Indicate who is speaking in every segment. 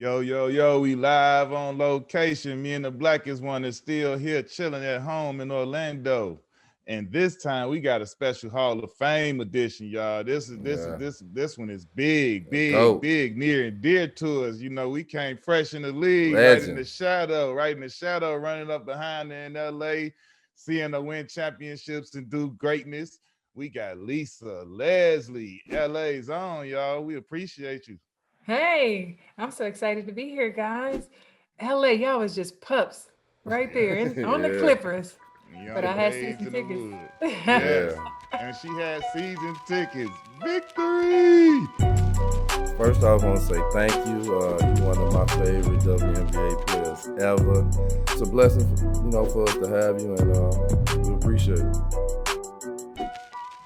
Speaker 1: Yo, yo, yo, we live on location. Me and the blackest one is still here chilling at home in Orlando. And this time we got a special Hall of Fame edition, y'all. This one is big, big,
Speaker 2: Go.
Speaker 1: big, near and dear to us. You know, we came fresh in the league, right in
Speaker 2: Legend.
Speaker 1: the shadow, running up behind her in LA, seeing her win championships and do greatness. We got Lisa, Leslie, LA's own, y'all. We appreciate you.
Speaker 3: Hey, I'm so excited to be here, guys. LA, y'all was just pups right there on the
Speaker 2: Yeah.
Speaker 3: Clippers, but
Speaker 1: Young
Speaker 3: I had
Speaker 1: babes
Speaker 3: season
Speaker 1: in the
Speaker 3: tickets.
Speaker 1: wood. Yes.
Speaker 2: Yeah.
Speaker 1: And she had season tickets. Victory!
Speaker 2: First off, I want to say thank you. You're one of my favorite WNBA players ever. It's a blessing, for us to have you, and we appreciate it.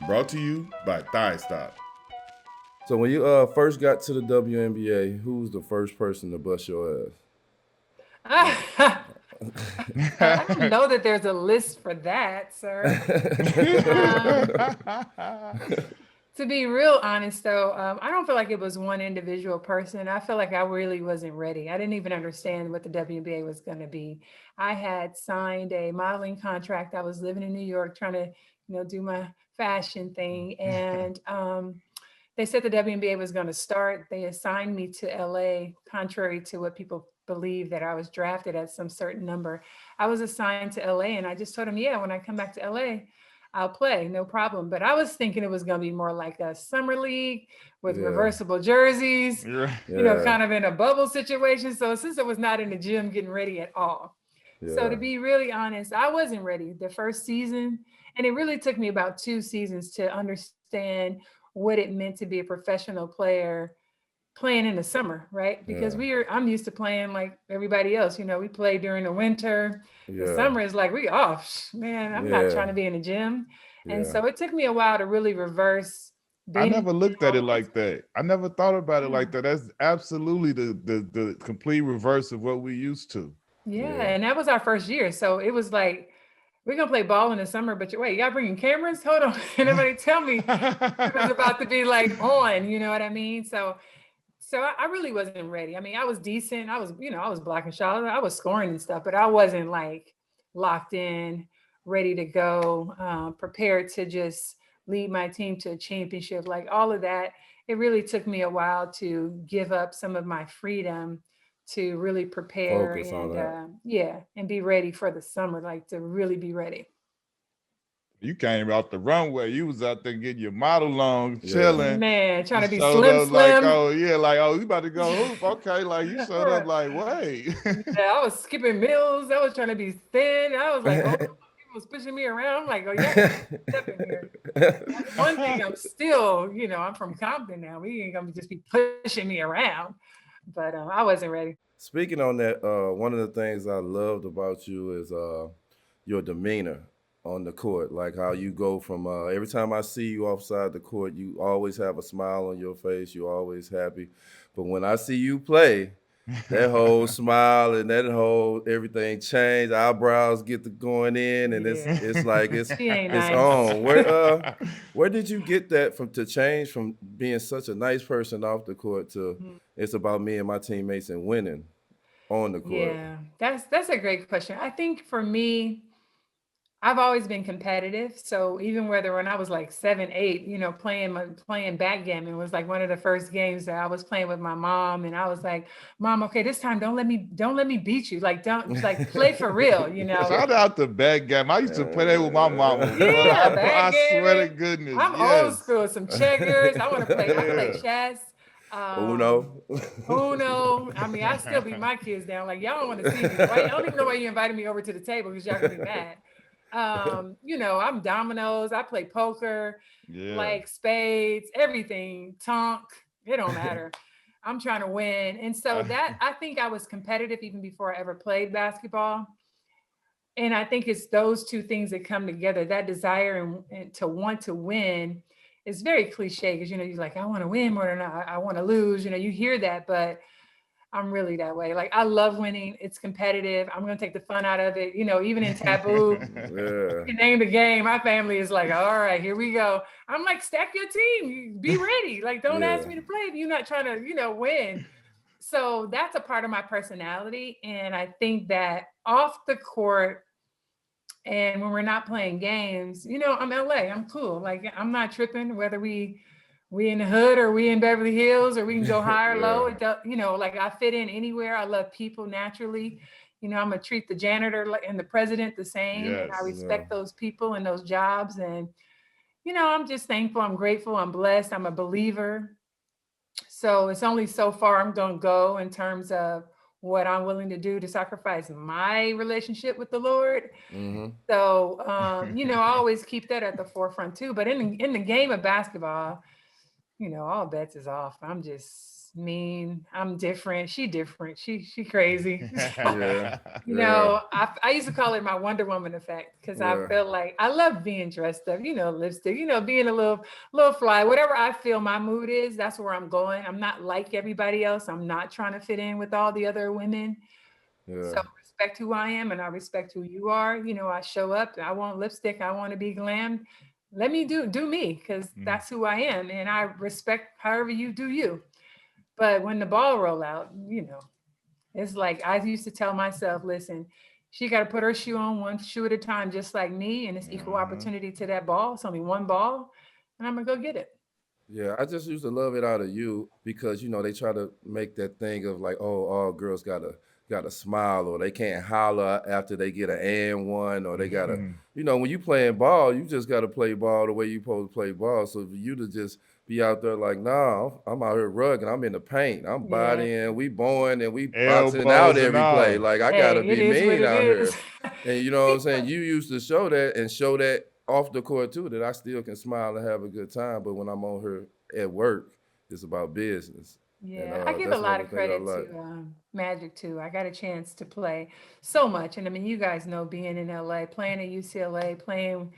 Speaker 4: Brought to you by Thigh Stop.
Speaker 2: So when you first got to the WNBA, who was the first person to bust your
Speaker 3: I don't know that there's a list for that, sir. To be real honest, though, I don't feel like it was one individual person. I feel like I really wasn't ready. I didn't even understand what the WNBA was going to be. I had signed a modeling contract. I was living in New York trying to, do my fashion thing. And they said the WNBA was going to start. They assigned me to LA, contrary to what people believe that I was drafted at some certain number. I was assigned to LA, and I just told them, yeah, when I come back to LA, I'll play, no problem. But I was thinking it was going to be more like a summer league with reversible jerseys, kind of in a bubble situation. So since I was not in the gym getting ready at all.
Speaker 2: Yeah.
Speaker 3: So to be really honest, I wasn't ready the first season. And it really took me about 2 seasons to understand what it meant to be a professional player playing in the summer, right? Because I'm used to playing like everybody else. We play during the winter. The summer is like we off. Man, I'm not trying to be in the gym. And so it took me a while to really reverse.
Speaker 1: I never looked at it like that. I never thought about it like that. That's absolutely the complete reverse of what we used to.
Speaker 3: Yeah, and that was our first year. So it was like, we're going to play ball in the summer, but wait, y'all bringing cameras? Hold on. And everybody tell me it was about to be like on, you know what I mean? So I really wasn't ready. I mean, I was decent. I was blocking shots. I was scoring and stuff, but I wasn't like locked in, ready to go, prepared to just lead my team to a championship. Like all of that, it really took me a while to give up some of my freedom to really prepare and be ready for the summer, like to really be ready.
Speaker 1: You came off the runway. You was out there getting your model on, chilling.
Speaker 3: Man, trying to be
Speaker 1: slim.
Speaker 3: Like,
Speaker 1: you about to go hoop. Okay, like you showed up like, wait.
Speaker 3: I was skipping meals. I was trying to be thin. I was like, people was pushing me around. I'm like, oh yeah, step in here. One thing, I'm still, I'm from Compton now. We ain't gonna just be pushing me around. But I wasn't ready.
Speaker 2: Speaking on that, one of the things I loved about you is your demeanor on the court, like how you go from every time I see you offside the court, you always have a smile on your face. You're always happy. But when I see you play, that whole smile and that whole everything changed. Eyebrows get to going in, and it's like it's on. Where did you get that from to change from being such a nice person off the court to it's about me and my teammates and winning on the court?
Speaker 3: Yeah, that's a great question. I think for me, I've always been competitive. So even when I was like 7, 8, playing backgammon was like one of the first games that I was playing with my mom. And I was like, Mom, okay, this time don't let me beat you. Like, don't like play for real,
Speaker 1: Shout out to backgammon. I used to play that with my mama.
Speaker 3: Yeah,
Speaker 1: I swear to goodness.
Speaker 3: I'm old school. Some checkers. I play chess.
Speaker 2: Uno.
Speaker 3: I mean, I still beat my kids down. Like, y'all don't want to see me. Right? I don't even know why you invited me over to the table because y'all gonna be mad. I'm dominoes. I play poker, like spades, everything, tonk. It don't matter. I'm trying to win. And so that, I think I was competitive even before I ever played basketball. And I think it's those two things that come together, that desire and to want to win. It's very cliche because, you're like, I want to win more than I want to lose. You hear that, but I'm really that way. Like, I love winning. It's competitive. I'm going to take the fun out of it. Even in taboo, you name the game. My family is like, all right, here we go. I'm like, stack your team. Be ready. Like, don't ask me to play if you're not trying to, win. So that's a part of my personality. And I think that off the court and when we're not playing games, you know, I'm LA, I'm cool. Like I'm not tripping whether we in the hood or we in Beverly Hills or we can go high or low. It does, you know, like I fit in anywhere. I love people naturally. You know, I'm gonna treat the janitor and the president the same. And I respect those people and those jobs. And, you know, I'm just thankful. I'm grateful. I'm blessed. I'm a believer. So it's only so far I'm going to go in terms of what I'm willing to do to sacrifice my relationship with the Lord. So, you know, I always keep that at the forefront too. But in the game of basketball, you know, all bets is off. I'm just mean. I'm different. She different. She crazy. You know, I used to call it my Wonder Woman effect because I feel like I love being dressed up, you know, lipstick, you know, being a little fly, whatever I feel my mood is, that's where I'm going. I'm not like everybody else. I'm not trying to fit in with all the other women. So I respect who I am and I respect who you are. You know, I show up, I want lipstick, I want to be glammed. Let me do me because that's who I am. And I respect however you do you. But when the ball roll out, you know, it's like I used to tell myself, listen, she got to put her shoe on one shoe at a time, just like me. And it's equal opportunity to that ball. It's only one ball and I'm going to go get it.
Speaker 2: Yeah, I just used to love it out of you because, you know, they try to make that thing of like, oh, all girls gotta smile or they can't holler after they get an and one or they gotta, you know, when you playing ball, you just gotta play ball the way you supposed to play ball. So for you to just be out there like, nah, I'm out here rugging, I'm in the paint, I'm bodying, we bowling and we boxing out every play. Like I gotta be mean out here. And you know what I'm saying? You used to show that off the court too, that I still can smile and have a good time. But when I'm on here at work, it's about business.
Speaker 3: Yeah, and, I give a lot of credit to Magic too. I got a chance to play so much. And I mean, you guys know being in LA, playing at UCLA, playing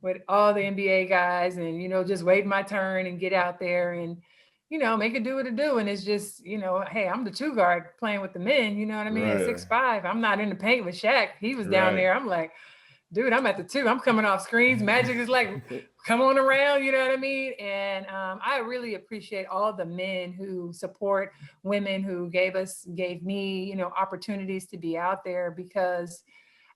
Speaker 3: with all the NBA guys and, you know, just waiting my turn and get out there and, you know, make it do what it do. And it's just, you know, hey, I'm the two guard playing with the men, you know what I mean? 6'5". I'm not in the paint with Shaq. He was down there. I'm like, dude, I'm at the two. I'm coming off screens. Magic is like, come on around, you know what I mean? And I really appreciate all the men who support women, who gave me, you know, opportunities to be out there, because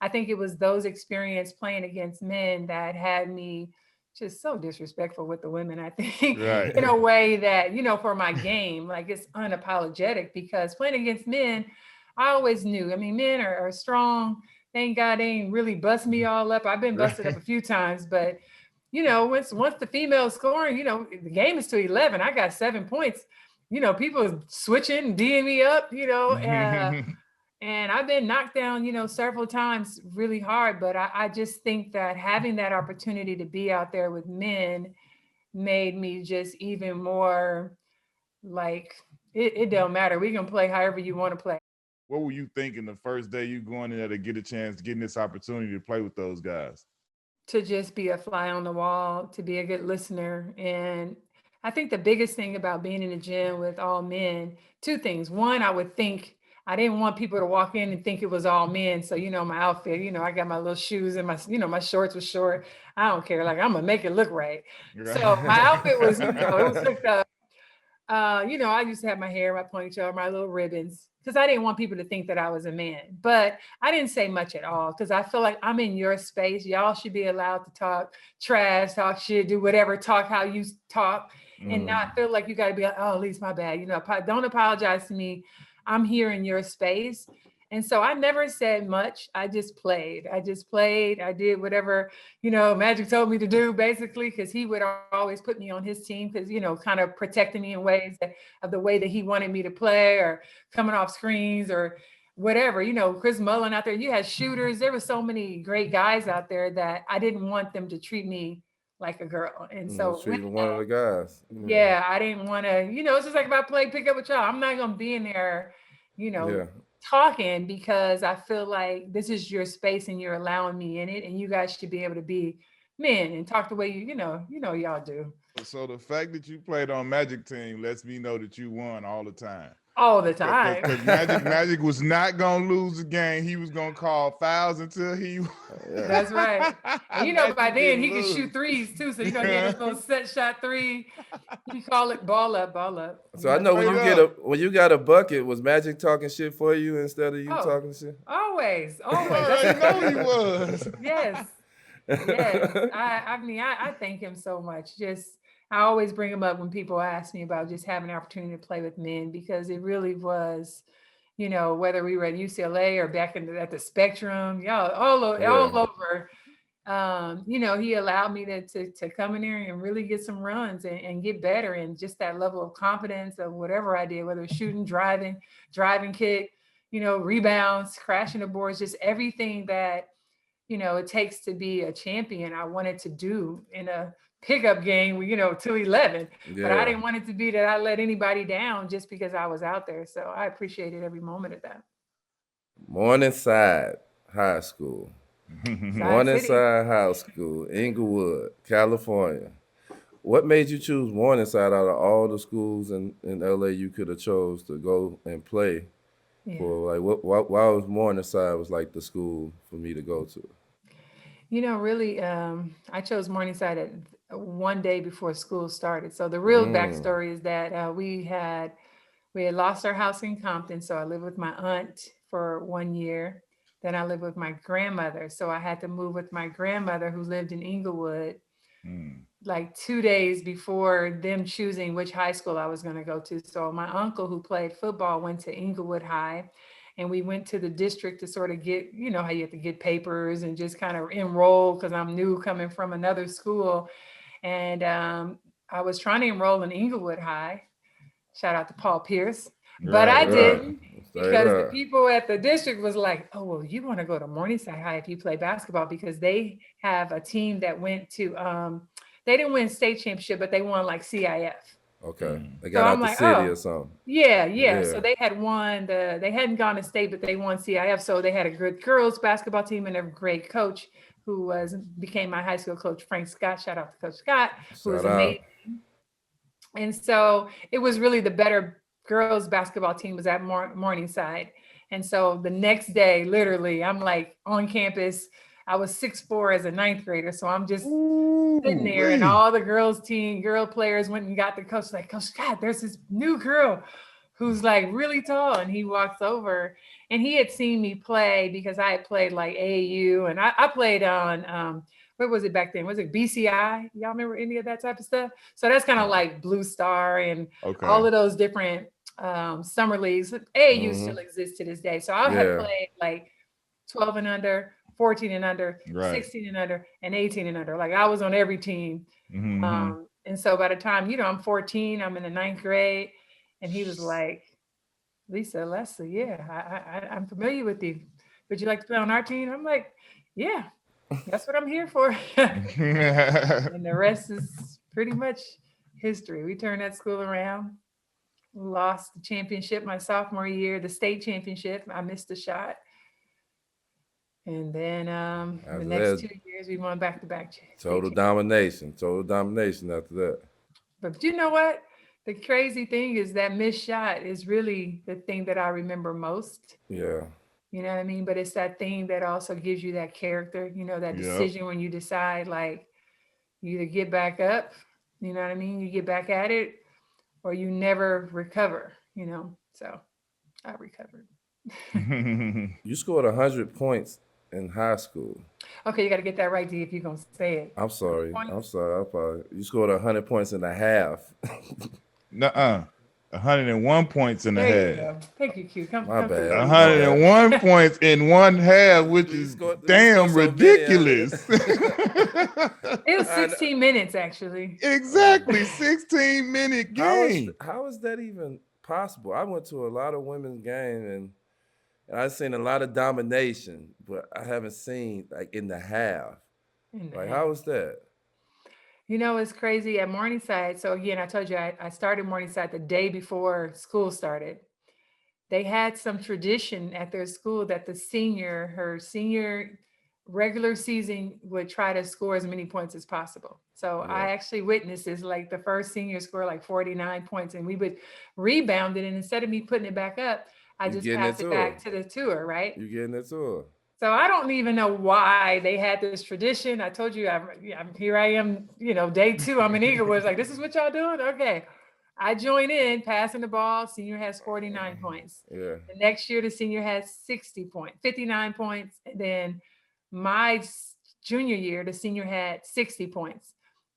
Speaker 3: I think it was those experiences playing against men that had me just so disrespectful with the women, I think, in a way that, you know, for my game, like it's unapologetic, because playing against men, I always knew, I mean, men are strong. Thank God they ain't really bust me all up. I've been busted up a few times, but you know, once the female scoring, you know, the game is to 11. I got 7 points. You know, people switching, D'ing me up, you know, and I've been knocked down, you know, several times really hard. But I just think that having that opportunity to be out there with men made me just even more like, it don't matter. We can play however you want to play.
Speaker 1: What were you thinking the first day you going in there to get a chance, getting this opportunity to play with those guys?
Speaker 3: To just be a fly on the wall, to be a good listener. And I think the biggest thing about being in the gym with all men, two things. One, I would think, I didn't want people to walk in and think it was all men. So, you know, my outfit, you know, I got my little shoes and my, you know, my shorts were short. I don't care. Like, I'm going to make it look right. So my outfit was, you know, it was hooked up. You know, I used to have my hair, my ponytail, my little ribbons, because I didn't want people to think that I was a man. But I didn't say much at all, because I feel like I'm in your space. Y'all should be allowed to talk trash, talk shit, do whatever, talk how you talk, and not feel like you got to be like, oh, at least my bad. You know, don't apologize to me. I'm here in your space. And so I never said much. I just played. I did whatever, you know, Magic told me to do, basically, because he would always put me on his team, because, you know, kind of protecting me in ways of the way that he wanted me to play, or coming off screens or whatever. You know, Chris Mullin out there, you had shooters. There were so many great guys out there that I didn't want them to treat me like a girl. And so
Speaker 2: treating one of the guys.
Speaker 3: Yeah, I didn't want to, you know, it's just like if I play pickup with y'all, I'm not going to be in there, you know, talking, because I feel like this is your space and you're allowing me in it, and you guys should be able to be men and talk the way you know y'all do.
Speaker 1: So the fact that you played on Magic team lets me know that you won all the time.
Speaker 3: All the time.
Speaker 1: Because Magic was not gonna lose the game. He was gonna call fouls until he
Speaker 3: That's right. And you know, by then he could
Speaker 1: lose.
Speaker 3: shoot threes too. So you know, he had this little set shot three. You call it ball up, ball up.
Speaker 2: So I know when you got a bucket, was Magic talking shit for you instead of you talking shit?
Speaker 3: Always, always.
Speaker 1: I know he was.
Speaker 3: Yes. Yes. I mean, I thank him so much. Just I always bring him up when people ask me about just having an opportunity to play with men, because it really was, you know, whether we were at UCLA or back at the Spectrum, y'all all over. You know, he allowed me to come in there and really get some runs and get better, and just that level of confidence of whatever I did, whether it's shooting, driving kick, you know, rebounds, crashing the boards, just everything that, you know, it takes to be a champion. I wanted to do in a pickup game, you know, till 11, but I didn't want it to be that I let anybody down just because I was out there. So I appreciated every moment of that.
Speaker 2: Morningside High School. Morningside High School, Inglewood, California. What made you choose Morningside out of all the schools in LA you could have chose to go and play for? Like, why was Morningside was like the school for me to go to?
Speaker 3: You know, really, I chose Morningside at one day before school started. So the real backstory is that we had lost our house in Compton. So I lived with my aunt for 1 year. Then I lived with my grandmother. So I had to move with my grandmother, who lived in Inglewood, like 2 days before them choosing which high school I was going to go to. So my uncle, who played football, went to Inglewood High, and we went to the district to sort of get, you know, how you have to get papers and just kind of enroll, because I'm new coming from another school. And I was trying to enroll in Inglewood High. Shout out to Paul Pierce. But I didn't, because the people at the district was like, oh, well, you want to go to Morningside High if you play basketball, because they have a team that went to, they didn't win state championship, but they won like CIF.
Speaker 2: Okay. They got out the city or something.
Speaker 3: Yeah. So they had won they hadn't gone to state, but they won CIF. So they had a good girls basketball team and a great coach who became my high school coach, Frank Scott. Shout out to Coach Scott, who was amazing. And so it was really the better girls basketball team was at Morningside. And so the next day, literally, I'm like on campus. I was 6'4" as a ninth grader. So I'm just sitting there, and all the girl players went and got the coach, like, Coach Scott, there's this new girl who's like really tall. And he walks over, and he had seen me play because I had played like AAU, and I played on, what was it back then? Was it BCI? Y'all remember any of that type of stuff? So that's kind of like Blue Star and all of those different summer leagues. AAU still exists to this day. So I had played like 12 and under, 14 and under, 16 and under, and 18 and under. Like I was on every team. And so by the time, you know, I'm 14, I'm in the 9th grade, and he was like, Lisa, I'm familiar with you. Would you like to play on our team? I'm like, yeah, that's what I'm here for. And the rest is pretty much history. We turned that school around. Lost the championship my sophomore year, the state championship. I missed a shot. And then the next 2 years, we won back-to-back.
Speaker 2: Total domination after that.
Speaker 3: But you know what? The crazy thing is that missed shot is really the thing that I remember most.
Speaker 2: Yeah.
Speaker 3: You know what I mean? But it's that thing that also gives you that character, you know, that decision when you decide, like, you either get back up, you know what I mean? You get back at it, or you never recover, you know? So I recovered.
Speaker 2: You scored 100 points in high school.
Speaker 3: Okay, you got to get that right, D, if you're going to say it.
Speaker 2: I'm sorry. You scored 100 points in a half.
Speaker 1: Nuh-uh. 101 points in a half.
Speaker 3: Thank you, Q. Come
Speaker 2: bad.
Speaker 1: 101 points in one half, which is damn ridiculous.
Speaker 3: It was 16 minutes, actually.
Speaker 1: Exactly, 16-minute game.
Speaker 2: How is that even possible? I went to a lot of women's games, and I've seen a lot of domination, but I haven't seen like in the half. How is that?
Speaker 3: You know, it's crazy at Morningside. So again, I told you I started Morningside the day before school started. They had some tradition at their school that her senior regular season would try to score as many points as possible. So I actually witnessed this, like the first senior score like 49 points, and we would rebound it. And instead of me putting it back up, I just passed it back to the tour, right?
Speaker 2: You're getting it to her.
Speaker 3: So I don't even know why they had this tradition. I told you, here I am, day 2. I'm in Eaglewood. Like, this is what y'all doing? Okay. I join in, passing the ball. Senior has 49 points.
Speaker 2: Yeah.
Speaker 3: The next year, the senior has 59 points. And then my junior year, the senior had 60 points.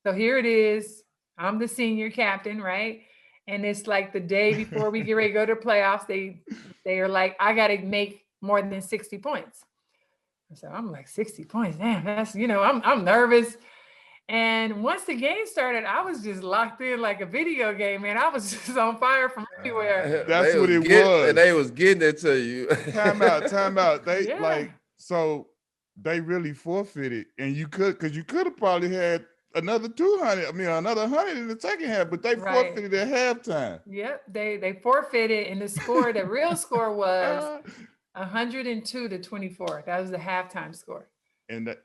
Speaker 3: So here it is. I'm the senior captain, right? And it's like the day before we get ready to go to the playoffs, they are like, I got to make more than 60 points. So I'm like, 60 points, man, that's, I'm nervous. And once the game started, I was just locked in like a video game, man. I was just on fire from everywhere.
Speaker 1: That's what it was.
Speaker 2: And they was getting it to you.
Speaker 1: Time out. They so they really forfeited, and you could have probably had another 200. I mean, another 100 in the second half, but they forfeited at halftime.
Speaker 3: Yep, they forfeited, and the real score was 102-24. That was the halftime score.
Speaker 1: And that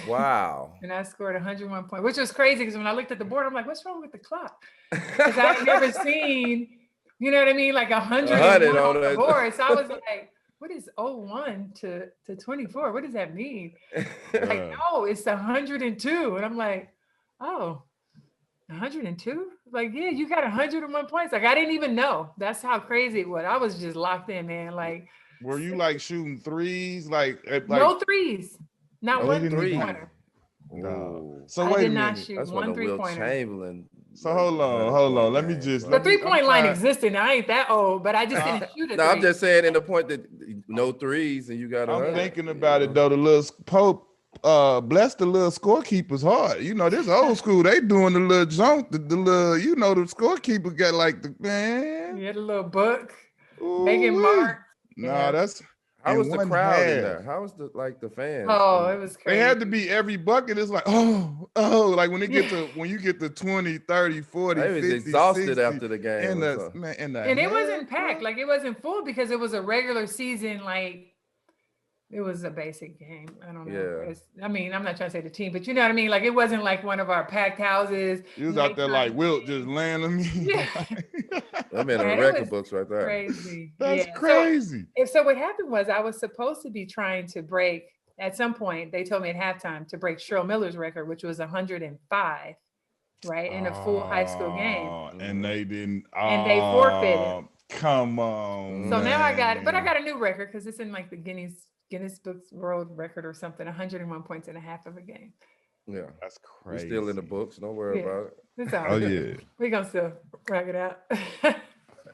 Speaker 2: wow.
Speaker 3: And I scored 101 points, which was crazy because when I looked at the board, I'm like, what's wrong with the clock? Because I've never seen, you know what I mean, like 101 on the board. So I was like, what is 01 to 24? What does that mean? Like, no, it's 102. And I'm like, oh, 102? Like, yeah, you got 101 points. Like, I didn't even know. That's how crazy it was. I was just locked in, man. Like,
Speaker 1: were you like shooting threes? Like
Speaker 3: no threes. Not one 3-pointer.
Speaker 2: No.
Speaker 3: So I did not shoot one 3-pointer.
Speaker 2: Chamberlain.
Speaker 1: So hold on. Let me just.
Speaker 3: The 3-point line existed. Now, I ain't that old, but I just didn't shoot it.
Speaker 2: No, I'm just saying in the point that no threes and you got.
Speaker 1: I'm thinking about it though. The little Pope bless the little scorekeeper's heart. This old school. They doing the little junk. The little, the scorekeeper got like the man.
Speaker 3: Yeah, the little book. Making mark.
Speaker 1: Nah, that's.
Speaker 2: How was the crowd in there? How was the fans?
Speaker 3: Oh, it was crazy.
Speaker 1: They had to be every bucket. It's like, oh, like when you get to 20, 30, 40,
Speaker 2: I was
Speaker 1: 50,
Speaker 2: exhausted
Speaker 1: 60,
Speaker 2: after the game.
Speaker 3: And it wasn't packed. Like, it wasn't full because it was a regular season. Like, it was a basic game. I don't know.
Speaker 2: Yeah.
Speaker 3: I'm not trying to say the team, but you know what I mean? Like, it wasn't like one of our packed houses.
Speaker 1: You was out there like Wilt just laying on me.
Speaker 3: Yeah.
Speaker 2: I'm in the record books right there.
Speaker 3: Crazy.
Speaker 1: That's crazy.
Speaker 3: So what happened was I was supposed to be trying to break, at some point, they told me at halftime to break Cheryl Miller's record, which was 105, right? In a full high school game.
Speaker 1: And they didn't.
Speaker 3: And they forfeited.
Speaker 1: Come on.
Speaker 3: So now I got a new record because it's in like the Guinness Books World Record or something, 101 points in a half of a game.
Speaker 2: Yeah,
Speaker 1: that's crazy.
Speaker 2: We're still in the books. Don't worry about it.
Speaker 3: It's all right.
Speaker 1: Oh yeah,
Speaker 3: we're gonna still rock it out.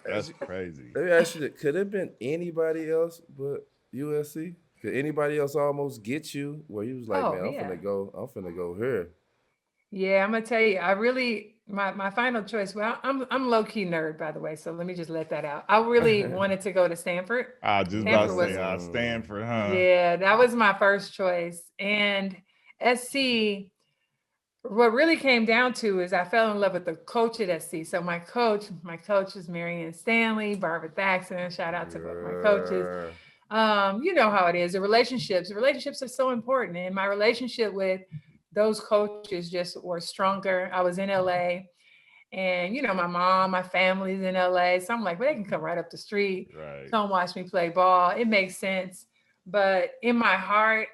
Speaker 1: That's crazy.
Speaker 2: Let me ask you, could it have been anybody else but USC? Could anybody else almost get you where you was like, I'm finna go here?
Speaker 3: Yeah, I'm gonna tell you, I really my final choice. Well, I'm low key nerd, by the way, so let me just let that out. I really wanted to go to Stanford.
Speaker 1: I just about to say Stanford, huh?
Speaker 3: Yeah, that was my first choice. And SC, what really came down to is I fell in love with the coach at SC. So my coach is Marianne Stanley, Barbara Thaxton. Shout out to my coaches. You know how it is. The relationships are so important. And my relationship with those coaches just were stronger. I was in LA and, my mom, my family's in LA. So I'm like, well, they can come right up the street.
Speaker 1: Right.
Speaker 3: Come watch me play ball. It makes sense. But in my heart,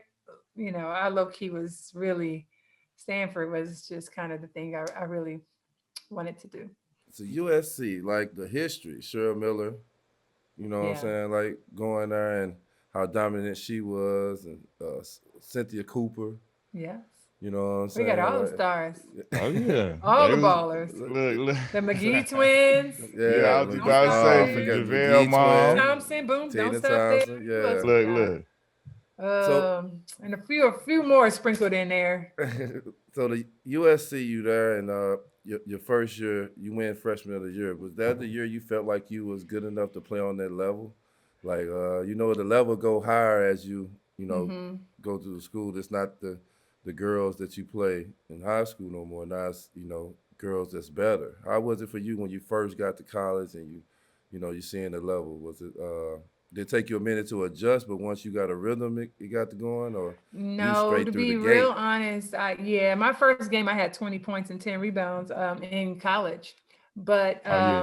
Speaker 3: I low-key was really, Stanford was just kind of the thing I really wanted to do.
Speaker 2: So USC, like the history, Cheryl Miller, what I'm saying? Like going there and how dominant she was, and Cynthia Cooper.
Speaker 3: Yeah.
Speaker 2: You know what I'm saying?
Speaker 3: We got all the stars.
Speaker 1: Oh yeah.
Speaker 3: All the ballers.
Speaker 1: Look.
Speaker 3: The McGee twins.
Speaker 2: Yeah,
Speaker 1: I was about to say for JaVale mom.
Speaker 3: Thompson, boom,
Speaker 2: Tina
Speaker 3: don't stop there.
Speaker 2: Thompson, yeah.
Speaker 1: Look.
Speaker 3: And a few more sprinkled in there.
Speaker 2: So the USC, you there, and your first year, you win freshman of the year. Was that the year you felt like you was good enough to play on that level? Like, the level go higher as you go to the school. It's not the girls that you play in high school no more. Now it's, girls that's better. How was it for you when you first got to college and you seeing the level? Was it did it take you a minute to adjust, but once you got a rhythm, it got to going? Or
Speaker 3: no, to be real honest, my first game I had 20 points and 10 rebounds in college. But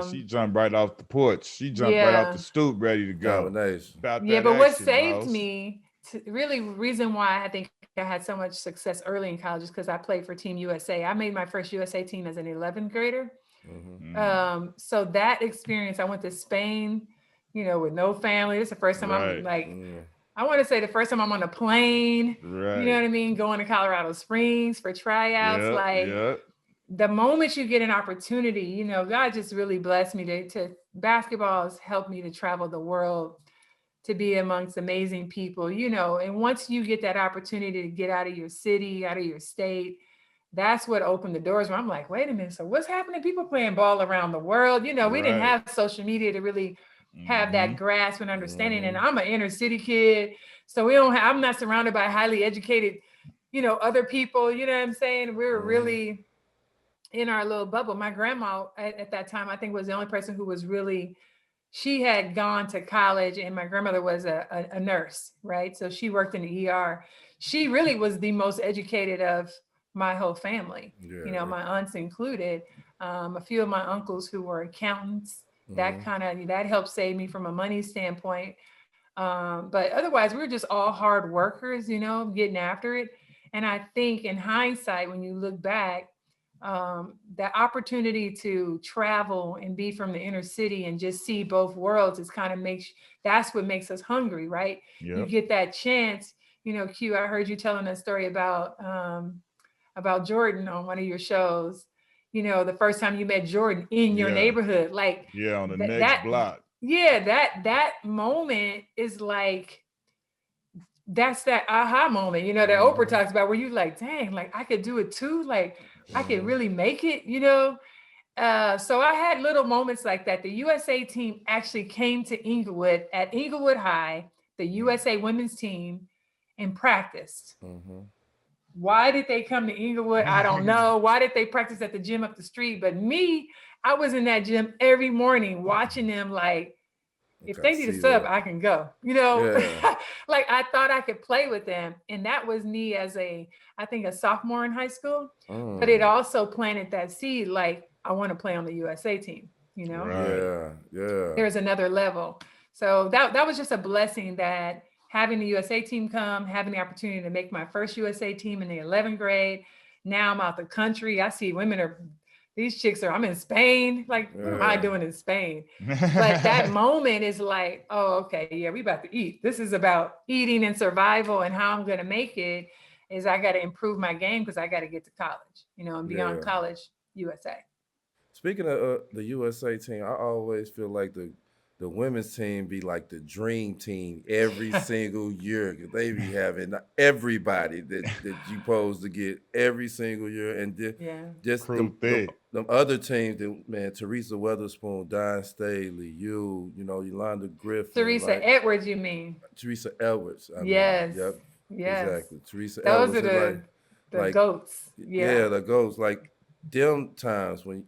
Speaker 1: she jumped right off the porch. She jumped right off the stoop, ready to go.
Speaker 2: Nice.
Speaker 3: But what saved me really reason why I think I had so much success early in college is because I played for Team USA. I made my first USA team as an 11th grader. So that experience, I went to Spain, with no family. This is the first time I'm like, I want to say the first time I'm on a plane, you know what I mean? Going to Colorado Springs for tryouts. The moment you get an opportunity, God just really blessed me to basketball has helped me to travel the world, to be amongst amazing people, and once you get that opportunity to get out of your city, out of your state, that's what opened the doors where I'm like, wait a minute, so what's happening? People playing ball around the world. We didn't have social media to really have that grasp and understanding. And I'm an inner city kid. So I'm not surrounded by highly educated, other people, you know what I'm saying? We were really in our little bubble. My grandma at that time, I think, was the only person who was really, she had gone to college, and my grandmother was a nurse, right? So she worked in the ER. She really was the most educated of my whole family, my aunts included, a few of my uncles who were accountants. That helped save me from a money standpoint. But otherwise, we were just all hard workers, getting after it. And I think in hindsight, when you look back, the opportunity to travel and be from the inner city and just see both worlds is that's what makes us hungry, right? You get that chance, Q, I heard you telling a story about Jordan on one of your shows, the first time you met Jordan in your neighborhood, like
Speaker 1: on the next block.
Speaker 3: That moment is like, that's that aha moment, that Oprah talks about, where you like, dang, like I could do it too. Like I could really make it, So I had little moments like that. The USA team actually came to Inglewood at Inglewood High, the USA women's team, and practiced. Why did they come to Inglewood? I don't know. Why did they practice at the gym up the street? But me, I was in that gym every morning watching them, like, if they need a sub, I can go, like I thought I could play with them. And that was me as I think a sophomore in high school, but it also planted that seed. Like, I want to play on the USA team, There's another level. So that was just a blessing, that having the USA team come, having the opportunity to make my first USA team in the 11th grade. Now I'm out the country. I see these chicks I'm in Spain. Like, what am I doing in Spain? But that moment is like, oh, okay, yeah, we about to eat. This is about eating and survival, and how I'm going to make it is I got to improve my game, because I got to get to college, and beyond college, USA.
Speaker 2: Speaking of the USA team, I always feel like the women's team be like the dream team every single year. They be having everybody that you supposed to get every single year. And just them other teams, Teresa Weatherspoon, Don Staley, Yolanda Griffin.
Speaker 3: Teresa Edwards, you mean?
Speaker 2: Teresa Edwards.
Speaker 3: Yes.
Speaker 2: Yep.
Speaker 3: Yes.
Speaker 2: Exactly. Teresa
Speaker 3: Those
Speaker 2: Edwards.
Speaker 3: are the GOATs.
Speaker 2: Yeah, the GOATs. Like, them times when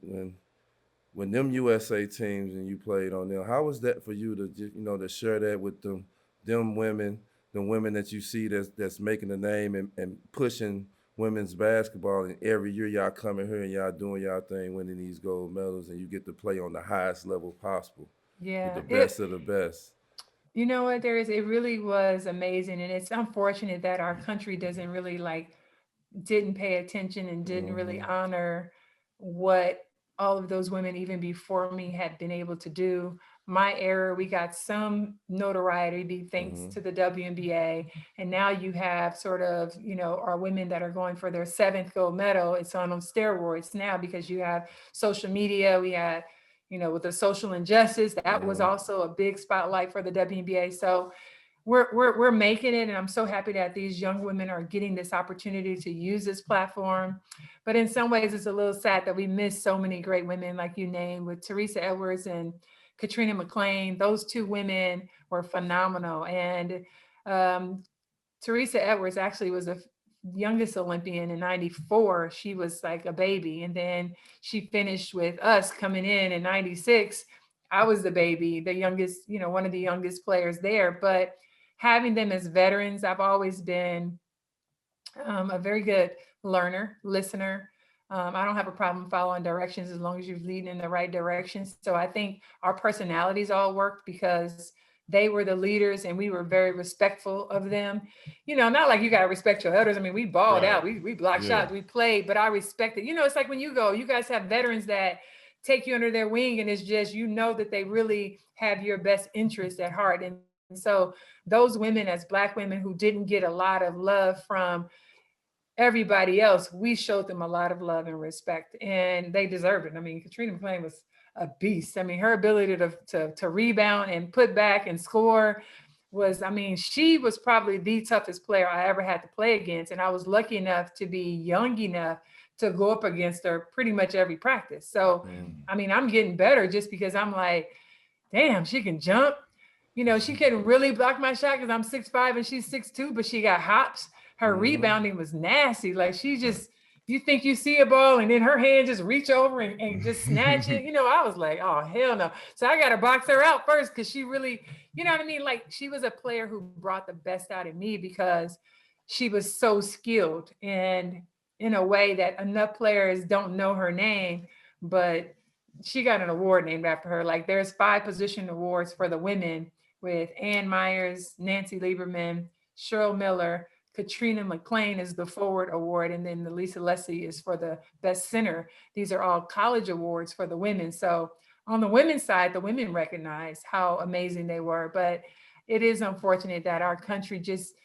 Speaker 2: them USA teams and you played on them, how was that for you to to share that with them women, the women that you see that's making a name and pushing women's basketball, and every year y'all coming here and y'all doing y'all thing, winning these gold medals, and you get to play on the highest level possible with the best of the best.
Speaker 3: You know what, it really was amazing. And it's unfortunate that our country doesn't really didn't pay attention and didn't really honor what all of those women, even before me, had been able to do. My era, we got some notoriety thanks to the WNBA. And now you have sort of, our women that are going for their 7th gold medal. It's on steroids now, because you have social media. We had, with the social injustice, that was also a big spotlight for the WNBA. So we're making it, and I'm so happy that these young women are getting this opportunity to use this platform. But in some ways, it's a little sad that we miss so many great women, like you named, with Teresa Edwards and Katrina McClain. Those two women were phenomenal. And Teresa Edwards actually was the youngest Olympian in '94. She was like a baby, and then she finished with us coming in '96. I was the baby, the youngest, one of the youngest players there. But having them as veterans, I've always been a very good learner, listener. I don't have a problem following directions as long as you're leading in the right direction. So I think our personalities all worked, because they were the leaders and we were very respectful of them. You know, not like you got to respect your elders. I mean, we balled out, we blocked shots, we played, but I respected, you know, it's like when you guys have veterans that take you under their wing and it's just, you know, that they really have your best interest at heart. And so those women as Black women who didn't get a lot of love from everybody else, we showed them a lot of love and respect, and they deserved it. I mean, Katrina McClain was a beast. I mean, her ability to rebound and put back and score was, I mean, she was probably the toughest player I ever had to play against. And I was lucky enough to be young enough to go up against her pretty much every practice. So, I mean, I'm getting better just because I'm like, damn, she can jump. You know, she couldn't really block my shot because I'm 6'5" and she's 6'2", but she got hops. Her rebounding was nasty. Like she just, you think you see a ball and then her hand just reach over and just snatch it. You know, I was like, oh, hell no. So I got to box her out first because she really, you know what I mean? Like she was a player who brought the best out of me because she was so skilled and in a way that enough players don't know her name, but she got an award named after her. Like there's 5 position awards for the women with Ann Myers, Nancy Lieberman, Cheryl Miller, Katrina McClain is the forward award, and then the Lisa Leslie is for the best center. These are all college awards for the women. So on the women's side, the women recognize how amazing they were, but it is unfortunate that our country just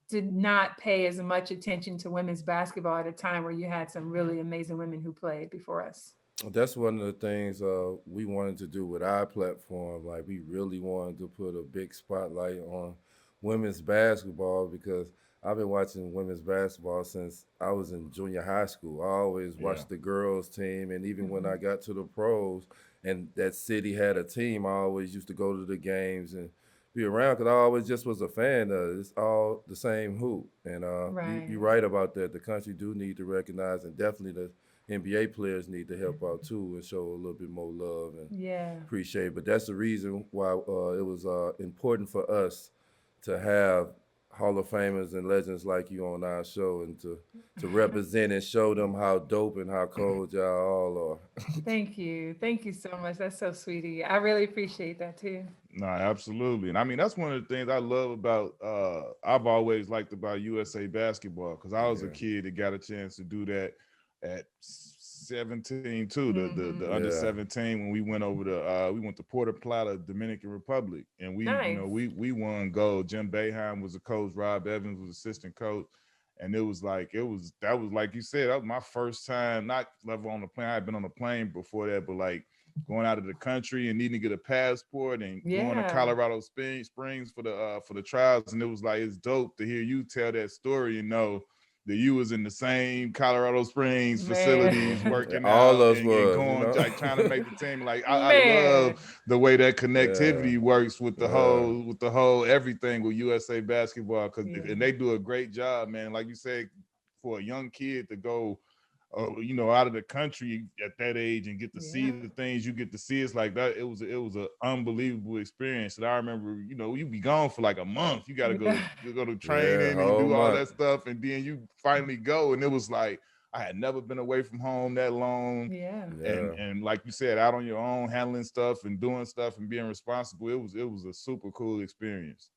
Speaker 3: did not pay as much attention to women's basketball at a time where you had some really amazing women who played before us.
Speaker 2: That's one of the things we wanted to do with our platform. Like we really wanted to put a big spotlight on women's basketball because I've been watching women's basketball since I was in junior high school. I always watched the girls team, and even when I got to the pros and that city had a team, I always used to go to the games and be around because I always just was a fan of it. It's all the same hoop. And you're right about that. The country do need to recognize, and definitely the NBA players need to help out too and show a little bit more love and appreciate it. But that's the reason why it was important for us to have Hall of Famers and legends like you on our show and to represent and show them how dope and how cold y'all all are.
Speaker 3: Thank you. Thank you so much. That's so sweet of you. I really appreciate that too.
Speaker 1: No, absolutely. And I mean, that's one of the things I love about, I've always liked about USA basketball because I was a kid that got a chance to do that at 17 too, the under 17 when we went over to we went to Puerto Plata, Dominican Republic, and we you know we won gold. Jim Boeheim was the coach, Rob Evans was assistant coach, and that was like you said, that was my first time not level on the plane. I had been on a plane before that, but like going out of the country and needing to get a passport and going to Colorado Springs for the trials, and it was like it's dope to hear you tell that story, you know. That you was in the same Colorado Springs facilities working
Speaker 2: all
Speaker 1: out
Speaker 2: and going,
Speaker 1: you know? Like trying to make the team. Like I love the way that connectivity works with the whole everything with USA basketball because and they do a great job, man. Like you said, for a young kid to go, you know, out of the country at that age and get to see the things you get to see, it's like that. It was an unbelievable experience. And I remember, you know, you be gone for like a month. You got to go to training and do all that stuff, and then you finally go. And it was like I had never been away from home that long. And like you said, out on your own, handling stuff and doing stuff and being responsible. It was a super cool experience.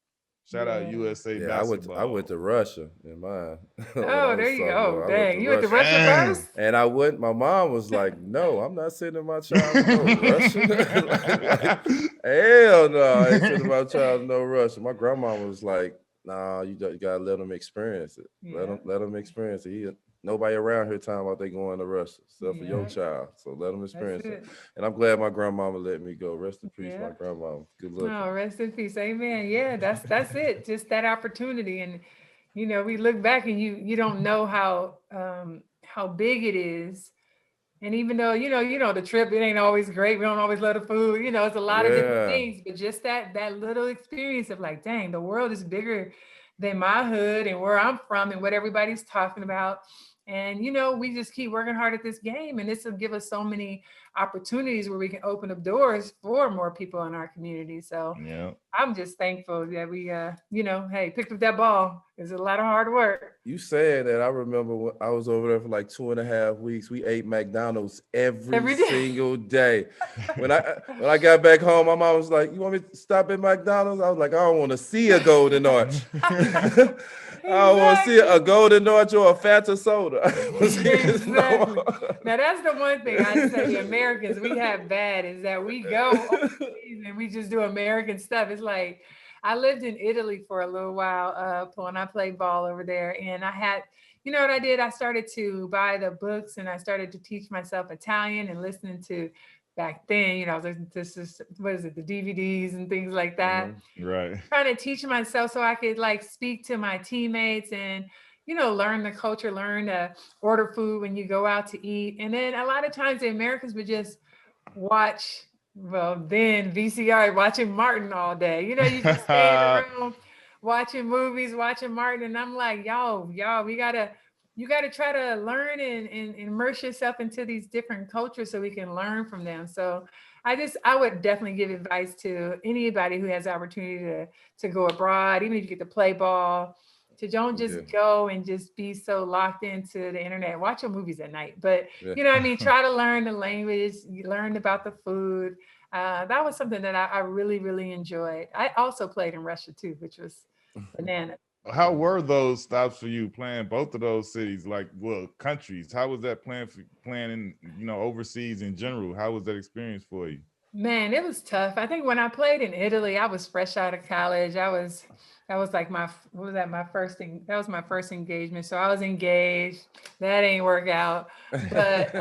Speaker 1: Shout out USA basketball.
Speaker 2: I went to Russia in mine.
Speaker 3: Oh, there you go. Dang, you went to Russia first?
Speaker 2: And I went, my mom was like, no, I'm not sending my child to no Russia. Hell no, I ain't sending my child to no Russia. My grandma was like, nah, you gotta let them experience it. Let them experience it. Nobody around here talking about they going to Russia, except for your child. So let them experience it. And I'm glad my grandmama let me go. Rest in peace, my grandmama. Good luck.
Speaker 3: No, rest in peace. Amen. Yeah, that's it. Just that opportunity. And you know, we look back and you don't know how big it is. And even though, you know, the trip, it ain't always great. We don't always love the food. You know, it's a lot of different things. But just that little experience of like, dang, the world is bigger than my hood and where I'm from and what everybody's talking about. And, you know, we just keep working hard at this game, and this will give us so many opportunities where we can open up doors for more people in our community. So
Speaker 1: Yeah.
Speaker 3: I'm just thankful that we, hey, picked up that ball. It's a lot of hard work.
Speaker 2: You said that. I remember when I was over there for like 2.5 weeks. We ate McDonald's every
Speaker 3: day.
Speaker 2: single day. When I got back home, my mom was like, "You want me to stop at McDonald's?" I was like, "I don't want to see a golden arch. I don't want to see a golden arch or a Fanta soda."
Speaker 3: Exactly. Now that's the one thing I'd say the Americans we have bad is that we go overseas and we just do American stuff. It's like I lived in Italy for a little while when I played ball over there, and I had, you know what I did? I started to buy the books and I started to teach myself Italian and listening to back then, you know, this is what is it, the DVDs and things like that.
Speaker 2: Mm-hmm.
Speaker 1: Right.
Speaker 3: Trying to teach myself so I could like speak to my teammates and, you know, learn the culture, learn to order food when you go out to eat. And then a lot of times the Americans would just watch, well, then VCR, watching Martin all day. You know, you just stay in the room watching movies, watching Martin. And I'm like, y'all, you gotta try to learn and immerse yourself into these different cultures so we can learn from them. So I would definitely give advice to anybody who has the opportunity to go abroad, even if you get to play ball, to don't just go and just be so locked into the internet. Watch your movies at night, but you know what I mean? Try to learn the language, learn about the food. That was something that I really, really enjoyed. I also played in Russia too, which was bananas.
Speaker 1: How were those stops for you playing both of those cities, like, well, countries? How was that playing in, you know, overseas in general? How was that experience for you?
Speaker 3: Man, it was tough. I think when I played in Italy, I was fresh out of college. That was like my first thing. That was my first engagement. So I was engaged. That ain't work out. But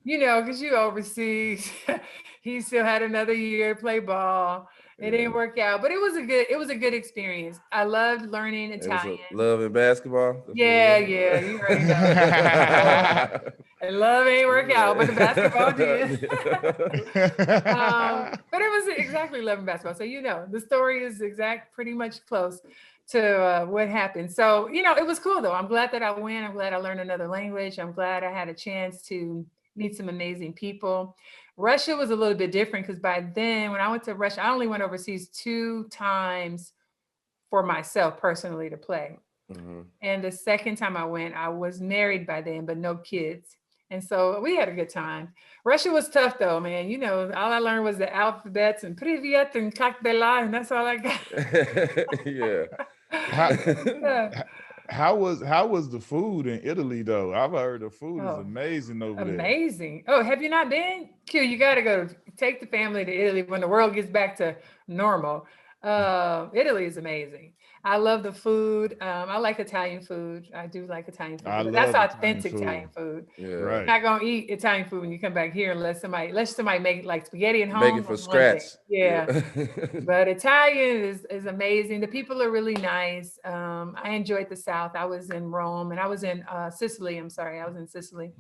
Speaker 3: you know, because you overseas, he still had another year to play ball. It didn't work out, but it was a good experience. I loved learning Italian.
Speaker 2: Love and basketball.
Speaker 3: Yeah, you already know. And love ain't work out, but the basketball did. But it was exactly love and basketball. So, you know, the story is pretty much close to what happened. So, you know, it was cool though. I'm glad that I went. I'm glad I learned another language. I'm glad I had a chance to meet some amazing people. Russia was a little bit different because by then, when I went to Russia, I only went overseas 2 times for myself personally to play. Mm-hmm. And the second time I went, I was married by then, but no kids. And so we had a good time. Russia was tough though, man. You know, all I learned was the alphabets and privyet and kak dela, and that's all I got.
Speaker 1: How was the food in Italy though? I've heard the food is amazing over there.
Speaker 3: Amazing. Oh, have you not been? Q, you got to take the family to Italy when the world gets back to normal. Italy is amazing. I love the food. I like Italian food. I do like Italian food. That's authentic Italian food. Yeah. Right. You're not gonna eat Italian food when you come back here unless somebody make like spaghetti at home.
Speaker 2: Make it from scratch.
Speaker 3: Yeah. But Italian is amazing. The people are really nice. I enjoyed the South. I was in Rome and I was in Sicily. I'm sorry. I was in Sicily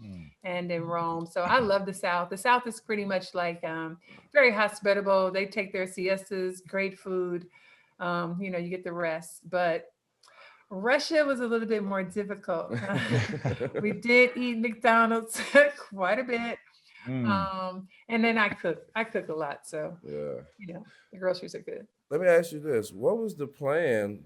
Speaker 3: and in Rome. So I love the South. The South is pretty much like very hospitable. They take their siestas, great food. You know, you get the rest, but Russia was a little bit more difficult. We did eat McDonald's quite a bit. And then I cook a lot. So, you know, the groceries are good.
Speaker 2: Let me ask you this. What was the plan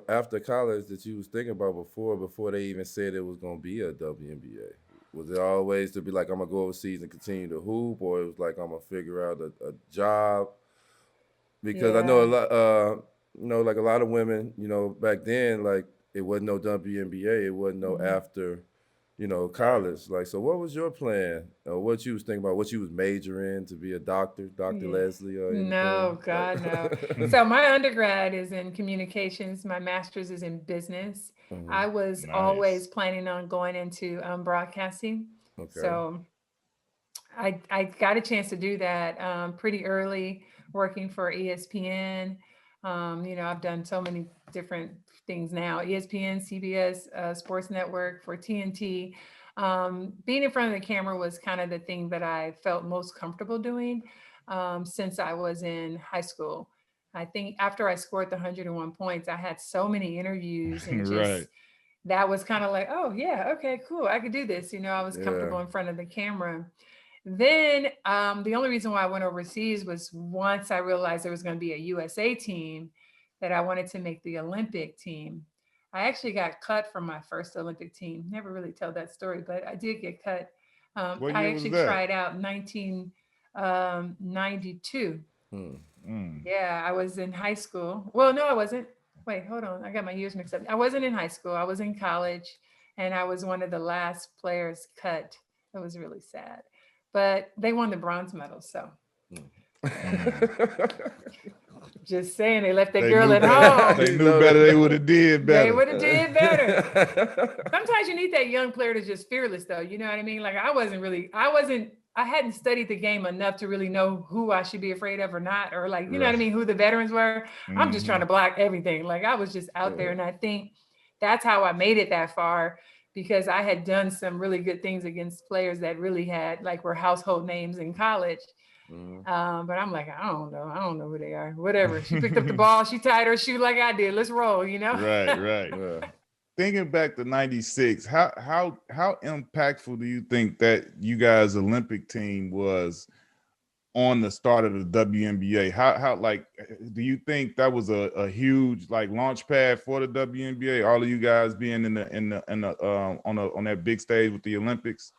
Speaker 2: after college that you was thinking about before they even said it was going to be a WNBA? Was it always to be like, I'm going to go overseas and continue to hoop, or it was like, I'm going to figure out a job? Because I know a lot, you know, like a lot of women, you know, back then, like it wasn't no WNBA, it wasn't no after, you know, college. Like, so what was your plan? Or what you was thinking about? What you was majoring to be a doctor, Dr. Leslie? Or anything?
Speaker 3: No, God, no. So my undergrad is in communications. My master's is in business. I was always planning on going into broadcasting. Okay. So I got a chance to do that pretty early, working for ESPN. You know, I've done so many different things now. ESPN, CBS, Sports Network, for TNT. Being in front of the camera was kind of the thing that I felt most comfortable doing since I was in high school. I think after I scored the 101 points, I had so many interviews and just that was kind of like, oh yeah, okay, cool. I could do this. You know, I was comfortable in front of the camera. Then the only reason why I went overseas was once I realized there was going to be a USA team that I wanted to make the Olympic team. I actually got cut from my first Olympic team. Never really tell that story, but I did get cut.
Speaker 1: What
Speaker 3: I
Speaker 1: year was
Speaker 3: actually
Speaker 1: that?
Speaker 3: tried out in 1992. Yeah, I was in high school. Well, no, I wasn't. Wait, hold on. I got my years mixed up. I wasn't in high school. I was in college, and I was one of the last players cut. It was really sad, but they won the bronze medal. So just saying, they left that girl at home.
Speaker 1: They knew better. They would have did better.
Speaker 3: They would have did better. Sometimes you need that young player to just fearless, though. You know what I mean? Like I hadn't studied the game enough to really know who I should be afraid of or not, or like, you know what I mean? Who the veterans were. I'm just trying to block everything. Like I was just out there. And I think that's how I made it that far, because I had done some really good things against players that really had like were household names in college. But I'm like, I don't know who they are. Whatever. She picked up the ball, she tied her shoe like I did. Let's roll, you know?
Speaker 1: Right. Thinking back to '96, how impactful do you think that you guys' Olympic team was on the start of the WNBA? How like do you think that was a huge like launch pad for the WNBA? All of you guys being on that big stage with the Olympics.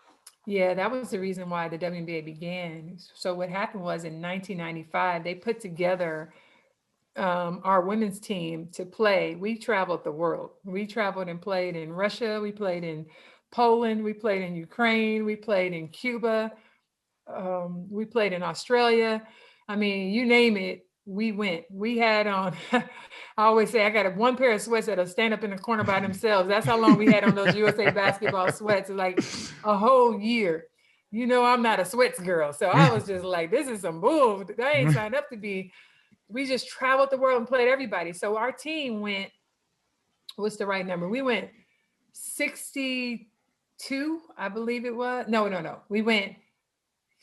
Speaker 3: Yeah, that was the reason why the WNBA began. So what happened was in 1995, they put together our women's team to play. We traveled the world. We traveled and played in Russia. We played in Poland. We played in Ukraine. We played in Cuba. We played in Australia. I mean, you name it, we went. We had on, I always say, I got one pair of sweats that'll stand up in the corner by themselves. That's how long we had on those USA basketball sweats, like a whole year. You know, I'm not a sweats girl. So I was just like, this is some bull. I ain't signed up to be. We just traveled the world and played everybody. So our team went, what's the right number? We went 62, I believe it was. No. We went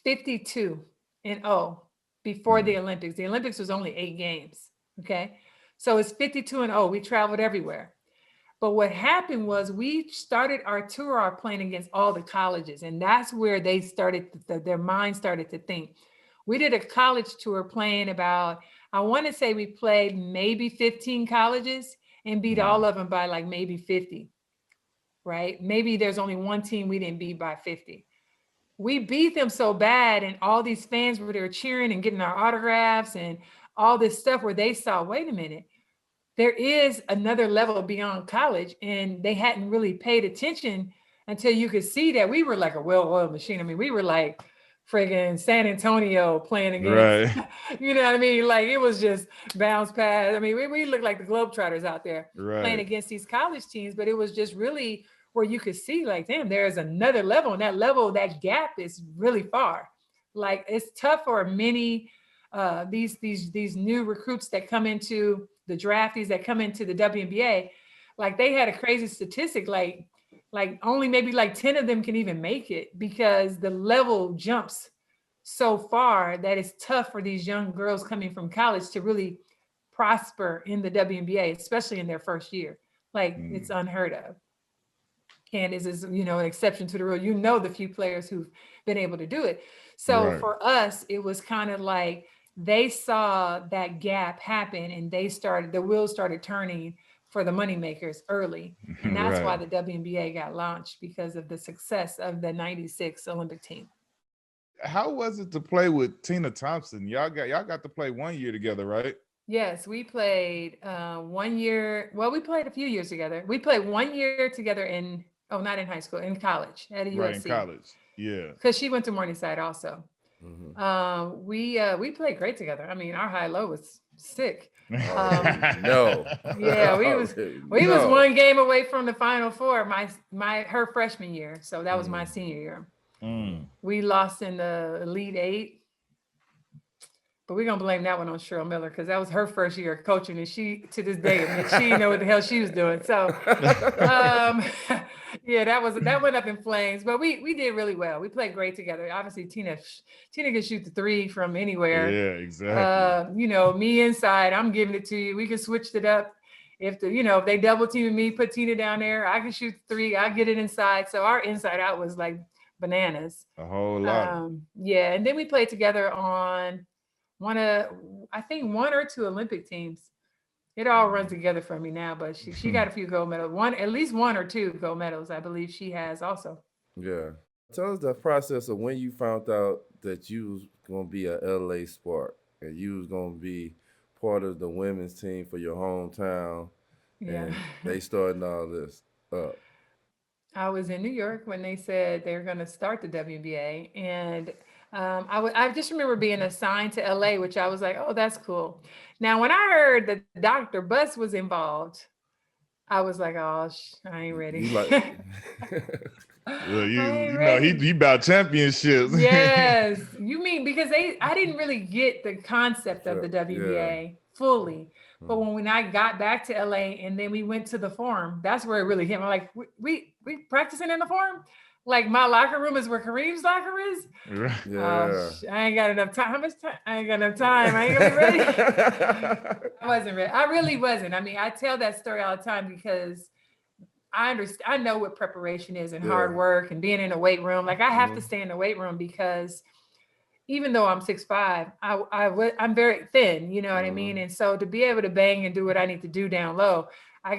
Speaker 3: 52-0 before the Olympics. The Olympics was only 8 games. Okay. So it's 52-0. We traveled everywhere. But what happened was we started our tour playing against all the colleges. And that's where they started, their mind started to think. We did a college tour playing about, I want to say we played maybe 15 colleges and beat all of them by like maybe 50, right? Maybe there's only one team we didn't beat by 50. We beat them so bad, and all these fans were there cheering and getting our autographs and all this stuff where they saw, wait a minute, there is another level beyond college, and they hadn't really paid attention until you could see that we were like a well-oiled machine. I mean, we were like friggin' San Antonio playing against, you know what I mean? Like it was just bounce pass. I mean, we looked like the Globetrotters out there playing against these college teams, but it was just really where you could see like, damn, there's another level, and that level, that gap is really far. Like it's tough for many, these new recruits that come into the draftees that come into the WNBA. Like they had a crazy statistic, like only maybe like 10 of them can even make it because the level jumps so far that it's tough for these young girls coming from college to really prosper in the WNBA, especially in their first year. Like it's unheard of. Candace is, you know, an exception to the rule. You know, the few players who've been able to do it. So for us, it was kind of like they saw that gap happen and the wheels started turning for the moneymakers early. And that's why the WNBA got launched, because of the success of the 96 Olympic team.
Speaker 1: How was it to play with Tina Thompson? Y'all got to play 1 year together, right?
Speaker 3: Yes, we played 1 year. Well, we played a few years together. We played 1 year together not in high school, in college at a USC.
Speaker 1: Right, in college. Yeah.
Speaker 3: Because she went to Morningside also. We played great together. I mean, our high-low was sick.
Speaker 2: No.
Speaker 3: Yeah, we was one game away from the Final Four her freshman year. So that was my senior year. We lost in the Elite Eight. But we're going to blame that one on Cheryl Miller, because that was her first year of coaching. And she, to this day, I mean, she didn't know what the hell she was doing. So, yeah, that went up in flames. But we did really well. We played great together. Obviously, Tina can shoot the three from anywhere.
Speaker 1: Yeah, exactly.
Speaker 3: You know, me inside, I'm giving it to you. We can switch it up. If they double team me, put Tina down there, I can shoot the three. I get it inside. So our inside out was like bananas.
Speaker 1: A whole lot.
Speaker 3: Yeah, and then we played together on I think one or two Olympic teams. It all runs together for me now, but she got a few gold medals. At least one or two gold medals, I believe she has also.
Speaker 2: Yeah. Tell us the process of when you found out that you was gonna be a LA Spark and you was gonna be part of the women's team for your hometown,
Speaker 3: Yeah.
Speaker 2: and they starting all this up.
Speaker 3: I was in New York when they said they were going to start the WNBA, and I just remember being assigned to LA, which I was like, oh, that's cool. Now, when I heard that Dr. Bus was involved, I was like, oh, I ain't ready.
Speaker 2: You like,
Speaker 1: You know, he about championships.
Speaker 3: Yes, you mean because I didn't really get the concept of the WNBA fully. But when I got back to LA and then we went to the Forum, that's where it really hit me. I'm like, we practicing in the Forum? Like my locker room is where Kareem's locker is?
Speaker 2: yeah.
Speaker 3: I ain't got enough time. How much time? I ain't got enough time. I ain't gonna be ready. I wasn't ready. I really wasn't. I mean, I tell that story all the time because I understand. I know what preparation is and hard work and being in a weight room. Like I have to stay in the weight room because even though I'm 6'5", I'm very thin, you know what I mean? And so to be able to bang and do what I need to do down low, I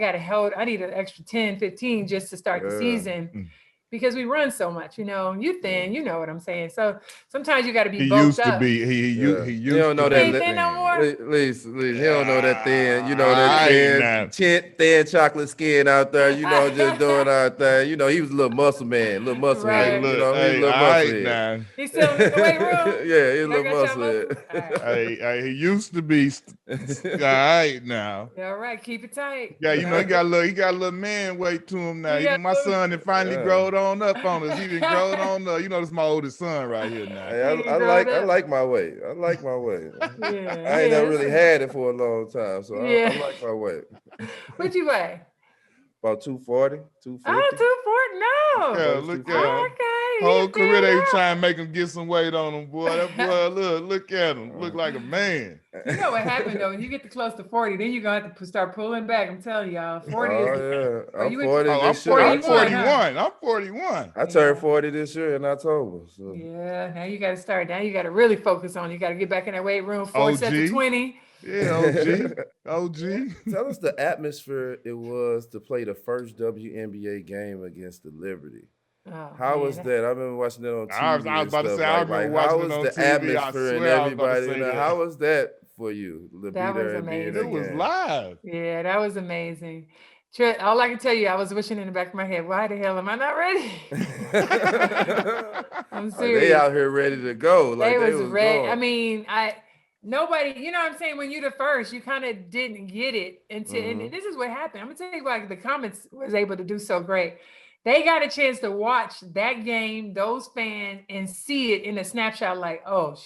Speaker 3: need an extra 10, 15 just to start the season because we run so much, you know, you thin, you know what I'm saying? So sometimes you got to be bulked up.
Speaker 1: He used
Speaker 2: He don't know
Speaker 1: to
Speaker 2: that.
Speaker 3: Ain't thin no more?
Speaker 2: Listen, he don't know that thin. You know that thin chocolate skin out there. You know, just doing our thing. You know, he was a little muscle man,
Speaker 3: Right.
Speaker 2: You know, he was a little muscle head.
Speaker 3: He's still in the weight room.
Speaker 2: Yeah, he's a little muscle head.
Speaker 1: He used to be all right now.
Speaker 3: All right, keep it tight.
Speaker 1: Yeah, you know, he got a little man weight to him now. Even my son that finally growed on up on us. He done growed on up. You know, this is my oldest son right here now.
Speaker 2: Hey, I like my weight. I like my weight. I ain't never really had it for a long time, so I like my weight.
Speaker 3: What'd you weigh?
Speaker 2: About 240, 250.
Speaker 3: Oh, 240, no.
Speaker 1: Yeah, look at him.
Speaker 3: Okay.
Speaker 1: Whole career they trying to make him get some weight on him, boy. That boy, look at him. Look like a man.
Speaker 3: You know what happened though? When you get to close to 40, then you're gonna have to start pulling back. I'm telling y'all, 40 is.
Speaker 2: I'm 40 this year.
Speaker 1: I'm 41. I'm 41.
Speaker 2: I turned 40 this year in October. So.
Speaker 3: Yeah, now you got to start. Now you got to really focus on. You got to get back in that weight room. 4 sets of 20.
Speaker 1: Yeah, OG.
Speaker 2: Tell us the atmosphere it was to play the first WNBA game against the Liberty. How was that? I remember watching that on TV.
Speaker 1: I was about to say, I remember watching it on TV.
Speaker 2: How was the atmosphere and everybody? How was that for you?
Speaker 3: That was amazing.
Speaker 1: It was live.
Speaker 3: Yeah, that was amazing. All I can tell you, I was wishing in the back of my head, why the hell am I not ready? I'm serious.
Speaker 2: They out here ready to go. Like they was ready.
Speaker 3: Going. I mean, nobody, you know what I'm saying? When you're the first, you kind of didn't get it until, and this is what happened. I'm gonna tell you why the comments was able to do so great. They got a chance to watch that game, those fans, and see it in a snapshot like, oh,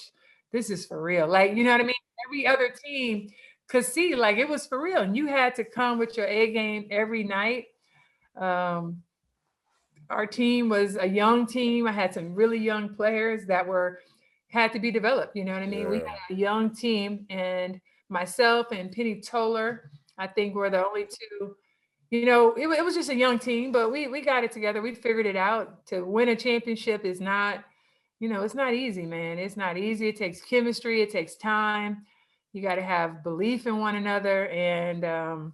Speaker 3: this is for real. Like, you know what I mean? Every other team could see like it was for real. And you had to come with your A game every night. Our team was a young team. I had some really young players that had to be developed. You know what I mean? Yeah. We had a young team, and myself and Penny Toller, I think were the only two. You know, it was just a young team, but we got it together. We figured it out. To win a championship is not, you know, it's not easy, man. It's not easy. It takes chemistry. It takes time. You got to have belief in one another. And,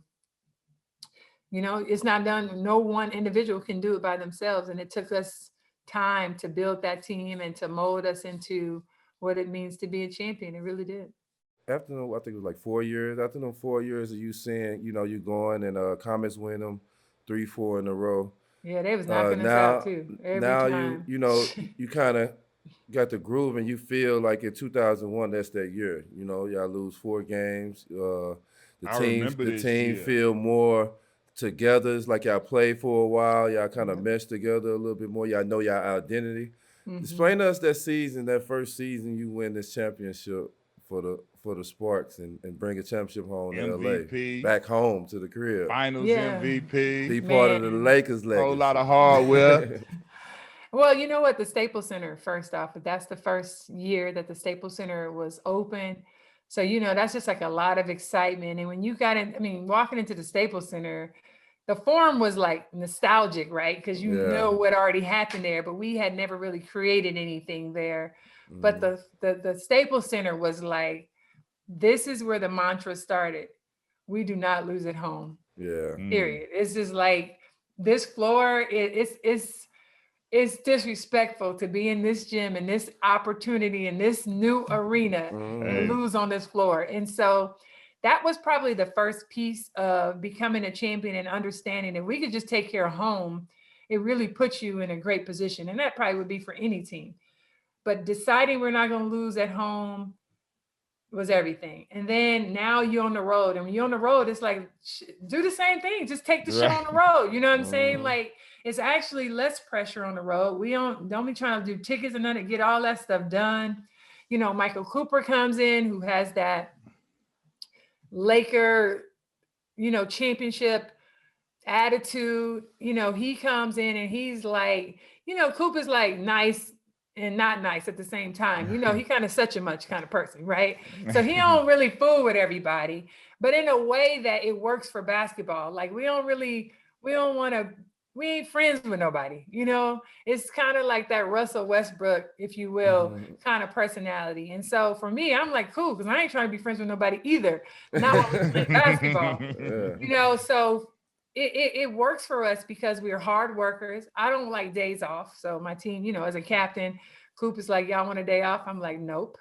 Speaker 3: you know, it's not done. No one individual can do it by themselves. And it took us time to build that team and to mold us into what it means to be a champion. It really did.
Speaker 2: After, I think it was like 4 years. After them 4 years of you saying, you know, you going and Comets win them 3-4 in a row.
Speaker 3: Yeah, they was knocking us out too. Every time.
Speaker 2: you know, you kind of got the groove, and you feel like in 2001, that's that year. You know, y'all lose 4 games. The team feel more together. It's like y'all played for a while. Y'all kind of meshed together a little bit more. Y'all know y'all identity. Explain to us that season, that first season you win this championship for the Sparks and bring a championship home to LA, back home to the crib.
Speaker 1: Finals MVP.
Speaker 2: Be part of the Lakers legacy.
Speaker 1: Whole lot of hardware.
Speaker 3: Well, you know what? The Staples Center, first off, that's the first year that the Staples Center was open. So, you know, that's just like a lot of excitement. And when you got in, I mean, walking into the Staples Center, the form was like nostalgic, right? Because you know what already happened there, but we had never really created anything there. But the Staples Center was like, this is where the mantra started. We do not lose at home.
Speaker 2: Yeah.
Speaker 3: Period. It's just like this floor, it's disrespectful to be in this gym and this opportunity in this new arena and lose on this floor. And so that was probably the first piece of becoming a champion and understanding that we could just take care of home. It really puts you in a great position. And that probably would be for any team. But deciding we're not going to lose at home was everything. And then now you're on the road. And when you're on the road, it's like, do the same thing. Just take the show on the road. You know what I'm saying? Like, it's actually less pressure on the road. We don't be trying to do tickets and nothing, get all that stuff done. You know, Michael Cooper comes in, who has that Laker, you know, championship attitude. You know, he comes in and he's like, you know, Cooper's like nice and not nice at the same time. You know, he kind of such a much kind of person, right? So he don't really fool with everybody, but in a way that it works for basketball. Like we ain't friends with nobody, you know? It's kind of like that Russell Westbrook, if you will, kind of personality. And so for me, I'm like, cool, because I ain't trying to be friends with nobody either. Not when we play basketball, you know? So it works for us because we're hard workers. I don't like days off. So my team, you know, as a captain, Coop is like, y'all want a day off? I'm like, nope.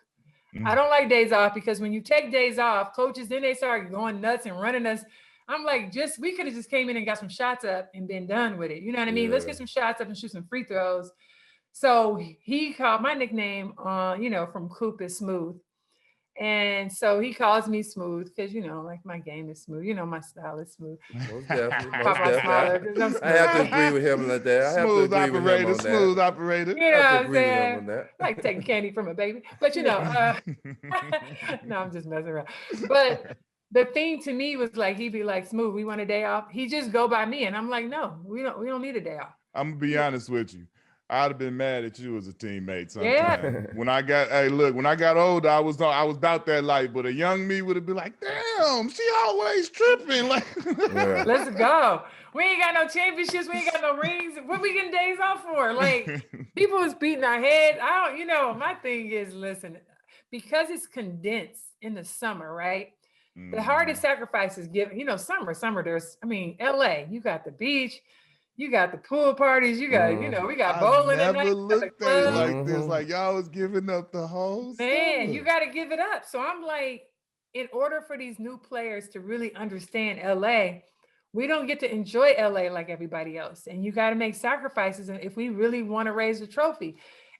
Speaker 3: I don't like days off because when you take days off, coaches, then they start going nuts and running us. I'm like, we could have just came in and got some shots up and been done with it. You know what I mean? Let's get some shots up and shoot some free throws. So he called my nickname, you know, from Coop is Smoooooth. And so he calls me Smoooooth because, you know, like my game is smooth. You know, my style is smooth.
Speaker 2: Most definitely.
Speaker 3: I
Speaker 2: have to agree with him on that.
Speaker 1: Smooth operator.
Speaker 3: You know what I'm saying? Like taking candy from a baby. But, you know, no, I'm just messing around. But the thing to me was like, he'd be like, Smooth, we want a day off. He just go by me. And I'm like, no, we don't need a day off.
Speaker 1: I'm going to be honest with you. I'd have been mad at you as a teammate sometime. When I got older, I was about that life, but a young me would have been like, damn, she always tripping. Like,
Speaker 3: let's go. We ain't got no championships. We ain't got no rings. What we getting days off for? Like, people is beating our head. You know, my thing is, listen, because it's condensed in the summer, right? The hardest sacrifices given, you know, summer, LA, you got the beach, you got the pool parties, you got, you know, we got bowling.
Speaker 1: I never looked at it like this, like y'all was giving up the whole
Speaker 3: Man,
Speaker 1: stuff.
Speaker 3: you got to give it up. So I'm like, in order for these new players to really understand LA, we don't get to enjoy LA like everybody else. And you got to make sacrifices. And if we really want to raise the trophy,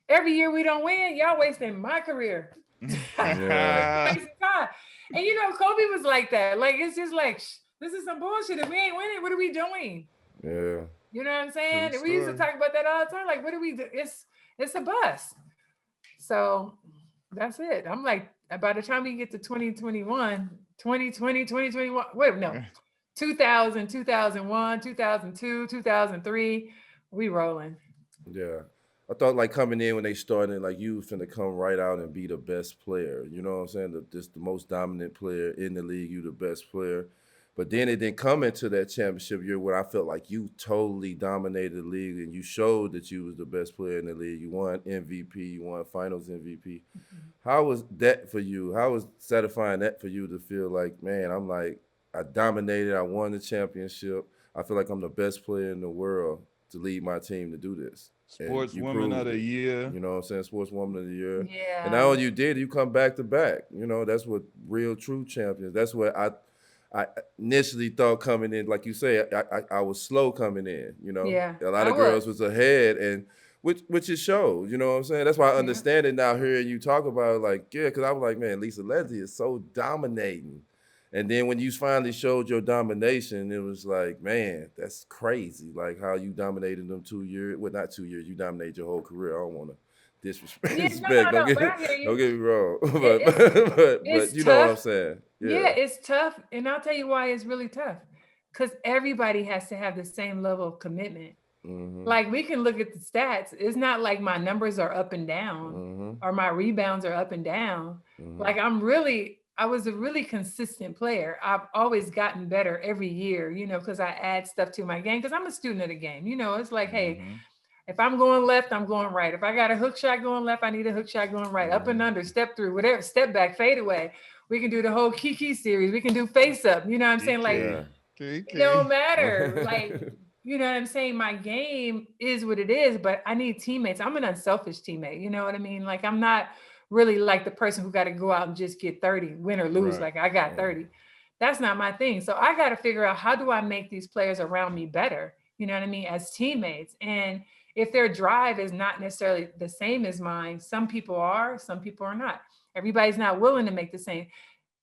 Speaker 3: every year we don't win, y'all wasting my career. Wasting time. And you know, Kobe was like that. Like, it's just like, this is some bullshit. If we ain't winning, what are we doing?
Speaker 2: Yeah.
Speaker 3: You know what I'm saying? And we used to talk about that all the time. Like, what do we do? It's a bust. So that's it. I'm like, by the time we get to 2021, 2000, 2001, 2002, 2003, we rolling.
Speaker 2: Yeah. I thought like coming in when they started, like you was finna come right out and be the best player. You know what I'm saying? Just the most dominant player in the league. You the best player. But then it didn't come into that championship year where I felt like you totally dominated the league and you showed that you was the best player in the league. You won MVP, you won Finals MVP. Mm-hmm. How was that for you? How was satisfying that for you to feel like, man, I dominated, I won the championship. I feel like I'm the best player in the world to lead my team to do this.
Speaker 1: Sportswoman of the year.
Speaker 2: You know what I'm saying? Sportswoman of the year.
Speaker 3: Yeah.
Speaker 2: And now you did, you come back to back. You know, that's what real true champions. That's what I initially thought coming in, like you say, I was slow coming in, you know.
Speaker 3: Yeah,
Speaker 2: a lot of girls was ahead, and which it shows, you know what I'm saying? That's why I understand it now hearing you talk about it, like, yeah, because I was like, man, Lisa Leslie is so dominating. And then when you finally showed your domination, it was like, man, that's crazy. Like how you dominated them 2 years, well, not 2 years, you dominated your whole career. I don't want to disrespect. Don't get me wrong. but you know what I'm saying.
Speaker 3: Yeah, it's tough. And I'll tell you why it's really tough. Because everybody has to have the same level of commitment. Mm-hmm. Like we can look at the stats. It's not like my numbers are up and down or my rebounds are up and down. Mm-hmm. Like I'm really I was a really consistent player. I've always gotten better every year, because I add stuff to my game because I'm a student of the game. It's like, hey, if I'm going left, I'm going right. If I got a hook shot going left, I need a hook shot going right. Up and under, step through, whatever, step back, fade away. We can do the whole Kiki series. We can do face up. You know what I'm saying? Like, it don't matter. Like, you know what I'm saying? My game is what it is, but I need teammates. I'm an unselfish teammate. You know what I mean? Like, I'm not really like the person who got to go out and just get 30, win or lose. Like, I got 30. That's not my thing. So I got to figure out, how do I make these players around me better? You know what I mean? As teammates. And if their drive is not necessarily the same as mine, some people are, some people are not. Everybody's not willing to make the same.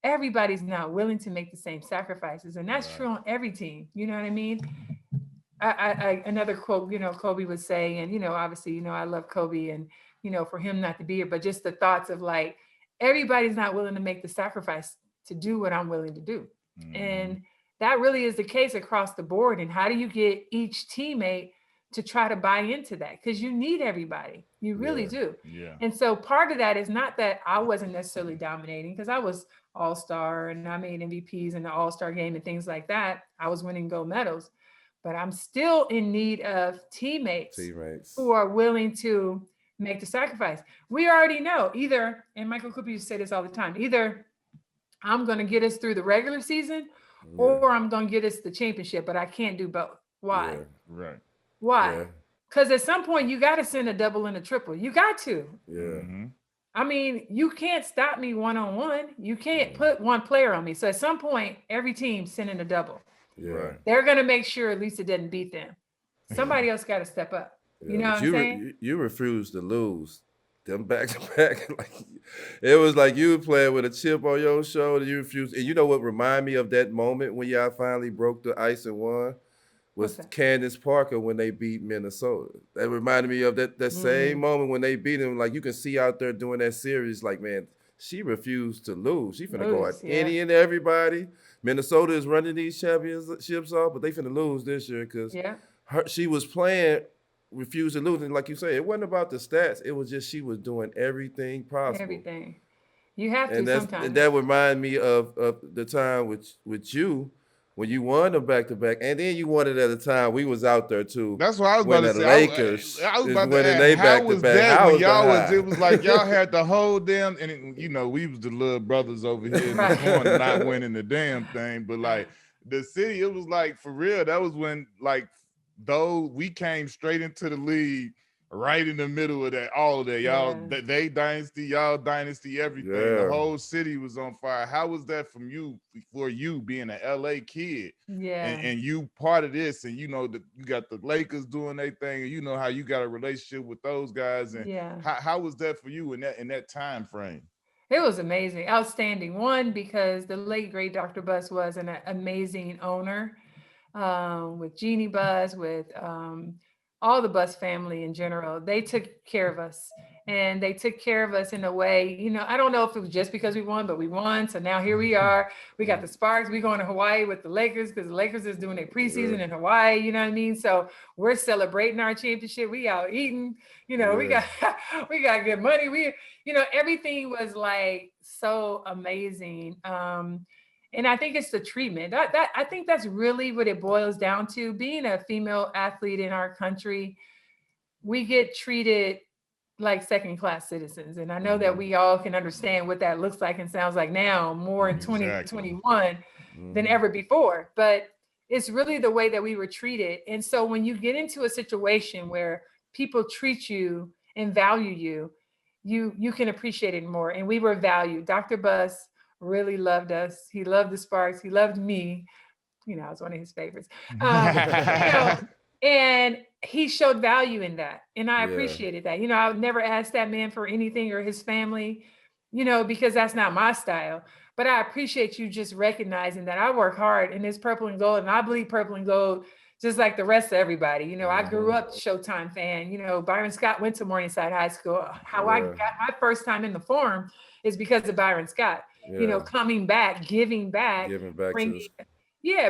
Speaker 3: Everybody's not willing to make the same sacrifices. And that's true on every team. You know what I mean? I another quote, Kobe would say, and, obviously, I love Kobe, and, for him not to be here, but just the thoughts of like, everybody's not willing to make the sacrifice to do what I'm willing to do. And that really is the case across the board. And how do you get each teammate to try to buy into that? Because you need everybody. You really do. Yeah. And so part of that is not that I wasn't necessarily dominating, because I was all-star and I made MVPs in the all-star game and things like that. I was winning gold medals, but I'm still in need of teammates who are willing to make the sacrifice. We already know either, and Michael Cooper used to say this all the time, either I'm going to get us through the regular season or I'm going to get us the championship, but I can't do both. Why?
Speaker 2: Yeah.
Speaker 1: Right.
Speaker 3: Why? Because at some point you got to send a double and a triple. You got to.
Speaker 2: Yeah.
Speaker 3: I mean, you can't stop me one-on-one. You can't put one player on me. So at some point, every team's sending a double.
Speaker 2: Yeah.
Speaker 3: They're going to make sure Lisa doesn't beat them. Somebody else got to step up. You know what I'm saying?
Speaker 2: You refuse to lose. Them back to back, like it was like you were playing with a chip on your shoulder. You refused. And you know what reminded me of that moment when y'all finally broke the ice and won? Was Candace Parker when they beat Minnesota. That reminded me of that same moment when they beat them. Like, you can see out there doing that series, like, man, she refused to lose. She finna go at any and everybody. Minnesota is running these championships off, but they finna lose this year because she was playing, refused to lose. And like you say, it wasn't about the stats. It was just she was doing everything possible.
Speaker 3: Everything. You have to sometimes.
Speaker 2: And that reminded me of the time with you, when you won them back-to-back, and then you won it at a time we was out there too.
Speaker 1: That's what I was about to say.
Speaker 2: Lakers
Speaker 1: I was about
Speaker 2: to
Speaker 1: ask, how was that when y'all was, it was like y'all had to hold them, and we was the little brothers over here in the corner not winning the damn thing, but like the city, it was like, for real, that was when, like, though we came straight into the league right in the middle of that, all of that. Y'all, they dynasty, y'all dynasty, everything. The whole city was on fire. How was that for you being an LA kid? Yeah. And you part of this, and you got the Lakers doing their thing, and you know how you got a relationship with those guys. And how was that for you in that time frame?
Speaker 3: It was amazing, outstanding. One, because the late great Dr. Buss was an amazing owner, with Jeannie Buss, with all the Buss family in general. They took care of us, and they took care of us in a way, I don't know if it was just because we won, but we won. So now here we are. We got the Sparks. We're going to Hawaii with the Lakers because the Lakers is doing their preseason in Hawaii. You know what I mean? So we're celebrating our championship. We out eating, we got good money. Everything was like so amazing. And I think it's the treatment. I think that's really what it boils down to. Being a female athlete in our country, we get treated like second-class citizens. And I know that we all can understand what that looks like and sounds like now, more in 2021 than ever before. But it's really the way that we were treated. And so when you get into a situation where people treat you and value you, you can appreciate it more. And we were valued. Dr. Buss really loved us. He loved the Sparks. He loved me. I was one of his favorites. And he showed value in that. And I appreciated that. I would never ask that man for anything, or his family, because that's not my style. But I appreciate you just recognizing that I work hard in this purple and gold, and I bleed purple and gold just like the rest of everybody. I grew up Showtime fan. Byron Scott went to Morningside High School. How I got my first time in the Forum is because of Byron Scott. Coming back, giving back,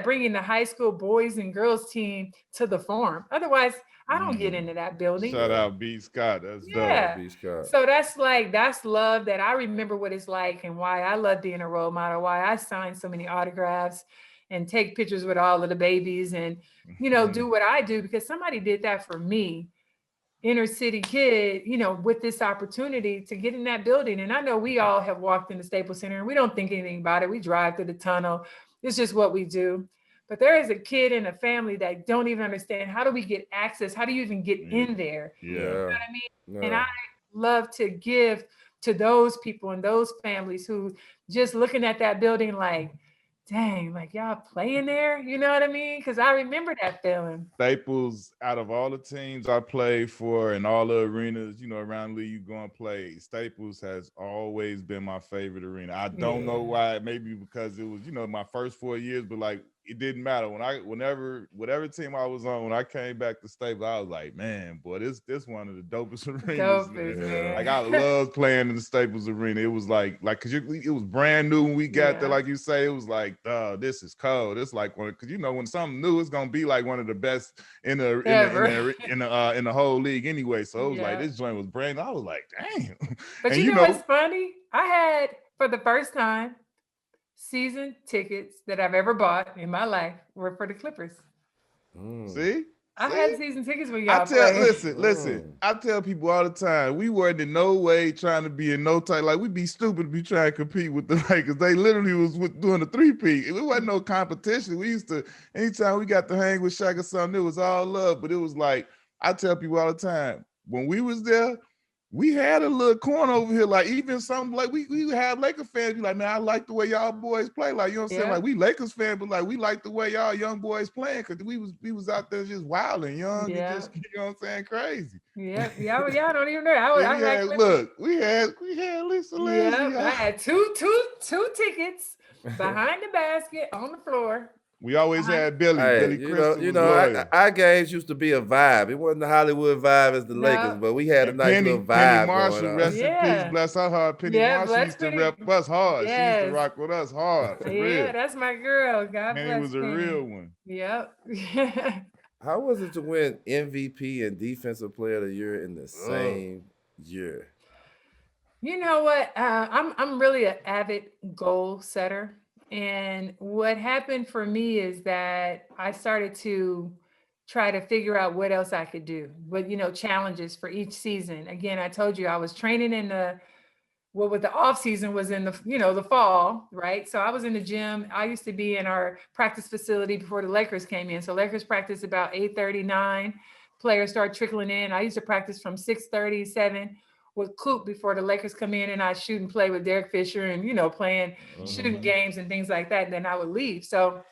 Speaker 3: bringing the high school boys and girls team to the Forum. Otherwise, I don't get into that building.
Speaker 1: Shout out B. Scott. That's
Speaker 3: Yeah.
Speaker 1: dope.
Speaker 2: B. Scott.
Speaker 3: So that's love that I remember what it's like and why I love being a role model, why I sign so many autographs and take pictures with all of the babies and, do what I do because somebody did that for me, inner city kid, with this opportunity to get in that building. And I know we all have walked in the Staples Center and we don't think anything about it. We drive through the tunnel. It's just what we do. But there is a kid and a family that don't even understand, how do we get access? How do you even get in there?
Speaker 2: Yeah.
Speaker 3: You know what I mean?
Speaker 2: No.
Speaker 3: And I love to give to those people and those families who just looking at that building like, dang, like y'all playing there? You know what I mean? Because I remember that feeling.
Speaker 1: Staples, out of all the teams I played for and all the arenas, around the league you go and play, Staples has always been my favorite arena. I don't know why, maybe because it was, my first 4 years, but like it didn't matter. Whatever team I was on, when I came back to Staples, I was like, man, boy, this one of the dopest arenas.
Speaker 3: Man.
Speaker 1: Like I loved playing in the Staples Arena. It was like cause it was brand new when we got there, like you say, it was like, this is cold. It's like because when something new, it's gonna be like one of the best in the whole league anyway. So it was like this joint was brand new. I was like, damn.
Speaker 3: But
Speaker 1: and
Speaker 3: you know what's funny? I had for the first time season tickets that I've ever bought in my life were for the Clippers.
Speaker 1: See?
Speaker 3: I had season tickets when y'all played.
Speaker 1: Listen. I tell people all the time, we weren't in no way trying to be in no type, like we'd be stupid to be trying to compete with the Lakers. They literally was doing a three-peat. It wasn't no competition. We used to, anytime we got to hang with Shaq or something, it was all love. But it was like, I tell people all the time, when we was there, we had a little corner over here, like even something like we have Laker fans be like, man, I like the way y'all boys play. Like, you know what I'm saying? Like we Lakers fans, but like we like the way y'all young boys playing because we was out there just wilding, young, and just, you know what I'm saying, crazy.
Speaker 3: Yeah, y'all don't even know.
Speaker 1: We had Lisa Leslie.
Speaker 3: I had two tickets behind the basket on the floor.
Speaker 1: We always had Billy Crystal.
Speaker 2: Our games used to be a vibe. It wasn't the Hollywood vibe as the Lakers, but we had a nice little vibe.
Speaker 1: Penny Marshall, rest in peace, bless her heart. Penny Marshall used to rep us hard. She used to rock with us hard. For real.
Speaker 3: That's my girl. God bless.
Speaker 1: Penny was a real one.
Speaker 3: Yep.
Speaker 2: How was it to win MVP and Defensive Player of the Year in the same year?
Speaker 3: You know what? I'm really an avid goal setter. And what happened for me is that I started to try to figure out what else I could do, but challenges for each season. Again, I told you I was training in the off season was in the, the fall, right? So I was in the gym. I used to be in our practice facility before the Lakers came in. So Lakers practice about 8:39. Players start trickling in. I used to practice from 6:30, 7 with Coop before the Lakers come in, and I shoot and play with Derek Fisher and, playing shooting games and things like that. And then I would leave. So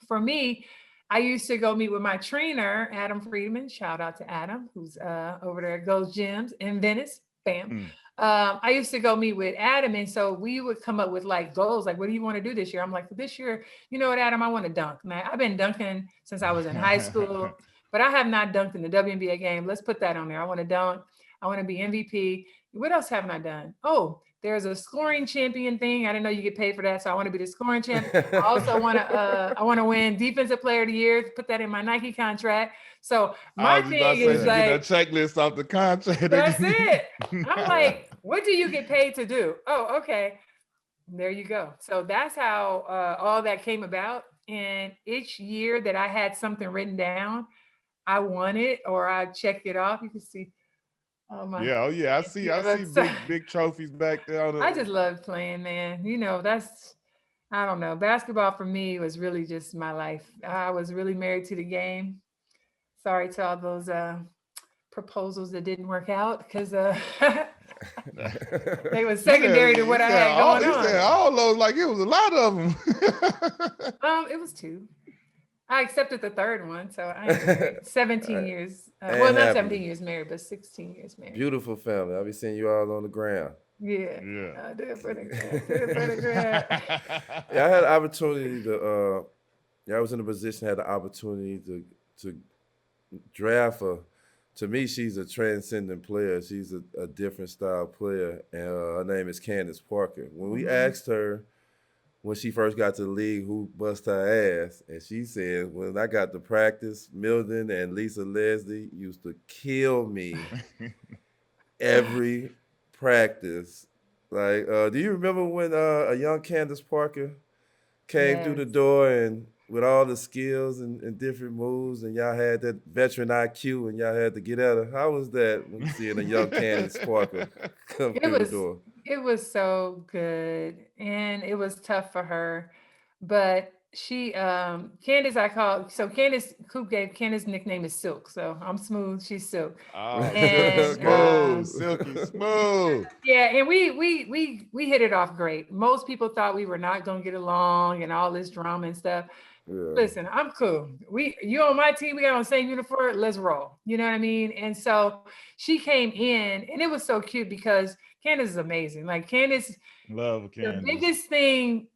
Speaker 3: for me, I used to go meet with my trainer, Adam Friedman. Shout out to Adam, who's over there at Goes Gyms in Venice. Bam. I used to go meet with Adam. And so we would come up with like goals, like, what do you want to do this year? I'm like, this year, you know what, Adam, I want to dunk. Man, I've been dunking since I was in high school, but I have not dunked in the WNBA game. Let's put that on there. I want to dunk. I want to be MVP. What else haven't I done? Oh, there's a scoring champion thing. I didn't know you get paid for that. So I want to be the scoring champion. I also want to win Defensive Player of the Year, put that in my Nike contract. So my thing is like
Speaker 1: a checklist off the contract.
Speaker 3: That's it. I'm like, what do you get paid to do? Oh, okay. There you go. So that's how all that came about. And each year that I had something written down, I won it or I checked it off. You can see.
Speaker 1: Oh my! Yeah, I see big trophies back there.
Speaker 3: I just love playing, man. I don't know. Basketball for me was really just my life. I was really married to the game. Sorry to all those proposals that didn't work out because they were secondary to what I had going on.
Speaker 1: Said all those, like it was a lot of them.
Speaker 3: It was 2. I accepted the third one, so I 17 years. Well, not 17 years married, but 16 years married.
Speaker 2: Beautiful family. I'll be seeing you all on the ground.
Speaker 3: Yeah. I did it for the ground.
Speaker 2: Yeah, I had the opportunity to. I was in a position, had the opportunity to draft her. To me, she's a transcendent player. She's a different style player, and her name is Candace Parker. When we asked her when she first got to the league, who bust her ass. And she said, when I got to practice, Milton and Lisa Leslie used to kill me every practice. Like, do you remember when a young Candace Parker came through the door and with all the skills and different moves, and y'all had that veteran IQ, and y'all had to get at her? How was that when seeing a young Candace Parker come through the door?
Speaker 3: It was so good, and it was tough for her, but she Candace, Candace, Coop gave Candace's nickname is Silk, so I'm Smooth, she's Silk.
Speaker 1: Oh,
Speaker 3: And
Speaker 1: smooth, silky smooth.
Speaker 3: yeah, and we hit it off great. Most people thought we were not gonna get along and all this drama and stuff.
Speaker 2: Yeah.
Speaker 3: Listen, I'm cool. You on my team, we got on the same uniform, let's roll. You know what I mean? And so she came in, and it was so cute because Candace is amazing. Like Candace,
Speaker 1: love Candace.
Speaker 3: The biggest thing,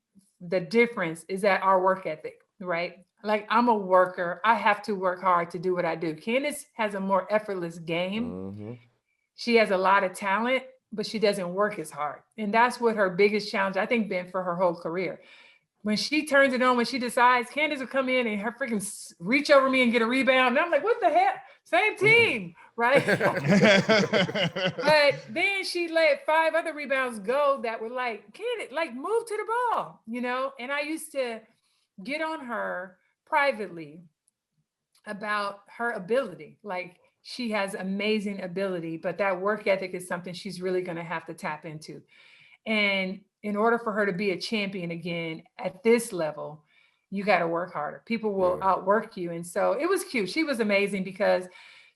Speaker 3: the difference is that our work ethic, right? Like I'm a worker. I have to work hard to do what I do. Candace has a more effortless game.
Speaker 2: Mm-hmm.
Speaker 3: She has a lot of talent, but she doesn't work as hard. And that's what her biggest challenge, I think, been for her whole career. When she turns it on, when she decides, Candace will come in and her freaking reach over me and get a rebound. And I'm like, what the hell? Same team, right? But then she let 5 other rebounds go that were like, Candace, like move to the ball, you know? And I used to get on her privately about her ability. Like she has amazing ability, but that work ethic is something she's really going to have to tap into. And in order for her to be a champion again at this level, you got to work harder. People will outwork you. And so it was cute. She was amazing because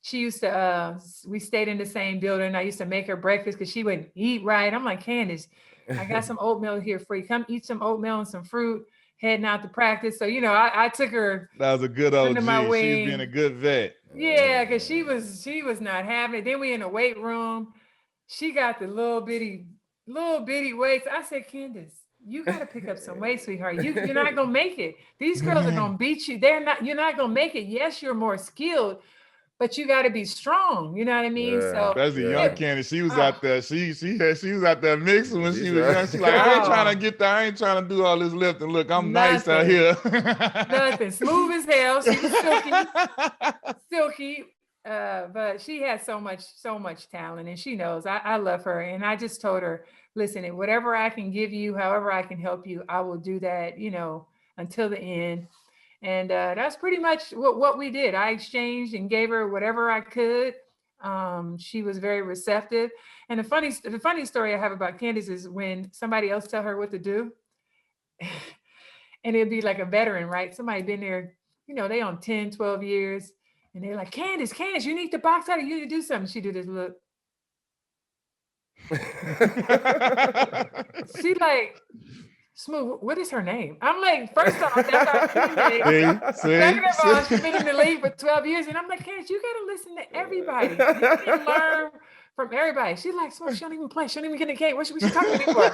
Speaker 3: she used to, we stayed in the same building. I used to make her breakfast because she wouldn't eat right. I'm like, Candace, I got some oatmeal here for you. Come eat some oatmeal and some fruit, heading out to practice. So, you know, I took her.
Speaker 1: That was a good OG.
Speaker 3: Under my wing.
Speaker 1: She was being a good vet.
Speaker 3: Yeah, because she was not having it. Then we in the weight room. She got the little bitty weights. I said, Candace, you got to pick up some weight, sweetheart. You're not going to make it. These girls are going to beat you. You're not going to make it. Yes, you're more skilled, but you got to be strong. You know what I mean?
Speaker 2: Yeah.
Speaker 3: So
Speaker 1: That's the young Candace. She was out there. She was out there mixing when she was young. She's like, I ain't trying to get there. I ain't trying to do all this lifting. Look, I'm nice out here.
Speaker 3: Nothing. Smooth as hell. She was silky. But she has so much talent, and she knows I love her. And I just told her, listen, whatever I can give you, however I can help you, I will do that, you know, until the end. And that's pretty much what we did. I exchanged and gave her whatever I could. She was very receptive. And the funny story I have about Candace is when somebody else tell her what to do, and it'd be like a veteran, right? Somebody been there, you know, they on 10, 12 years. And they're like, Candace, you need to box out. You need to do something. She do this look. She like, Smooth, what is her name? I'm like, first off, that's our teammate. Second of all, she's been in the league for 12 years. And I'm like, Candace, you got to listen to everybody. You can learn from everybody. She's like, Smooth, she don't even play. She don't even get in the game. What she talking to me for?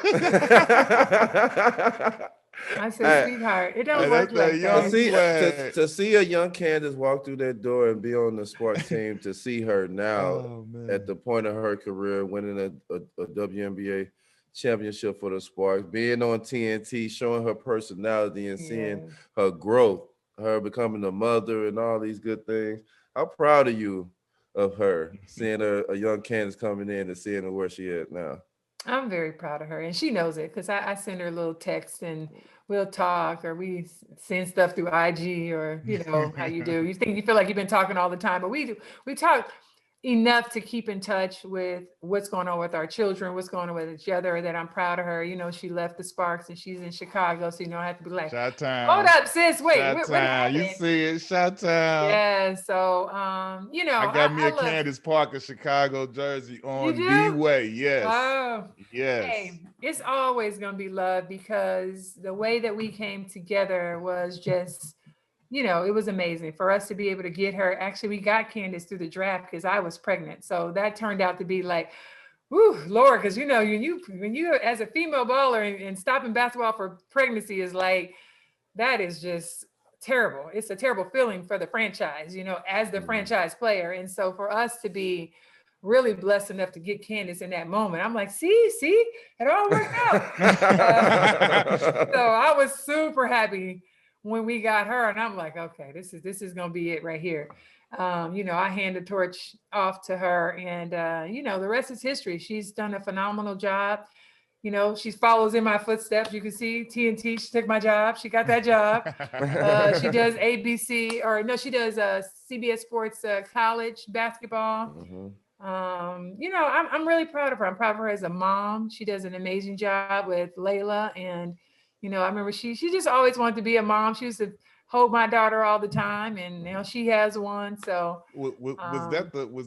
Speaker 3: I said, sweetheart, it don't work like that.
Speaker 2: To see a young Candace walk through that door and be on the Sparks team, to see her now at the point of her career, winning a WNBA championship for the Sparks, being on TNT, showing her personality and seeing her growth, her becoming a mother and all these good things. I'm proud of you, of her, seeing a young Candace coming in and seeing her where she is now.
Speaker 3: I'm very proud of her, and she knows it because I send her a little text and we'll talk, or we send stuff through IG, or you know how you do. You feel like you've been talking all the time, but we talk enough to keep in touch with what's going on with our children, what's going on with each other. That I'm proud of her. You know, she left the Sparks and she's in Chicago, so you know I have to be like, hold up, sis, wait, what happened?
Speaker 1: You see it, Chi-Town.
Speaker 3: Yeah, so you know,
Speaker 1: I got me a Candace Parker Chicago jersey on D-Way. Yes.
Speaker 3: Oh,
Speaker 1: yes.
Speaker 3: Hey, it's always gonna be love because the way that we came together was just, you know, it was amazing for us to be able to get her. Actually, we got Candace through the draft because I was pregnant. So that turned out to be like, whoo, Lord, because you know, when you as a female baller and stopping basketball for pregnancy is like, that is just terrible. It's a terrible feeling for the franchise, you know, as the franchise player. And so for us to be really blessed enough to get Candace in that moment. I'm like, see, it all worked out. So I was super happy when we got her, and I'm like, okay, this is gonna be it right here. I hand the torch off to her, and the rest is history. She's done a phenomenal job. She follows in my footsteps. You can see TNT. She took my job. She got that job. She does she does CBS Sports college basketball. I'm really proud of her. I'm proud of her as a mom. She does an amazing job with Layla, and I remember she just always wanted to be a mom. She used to hold my daughter all the time, and now she has one. So
Speaker 1: was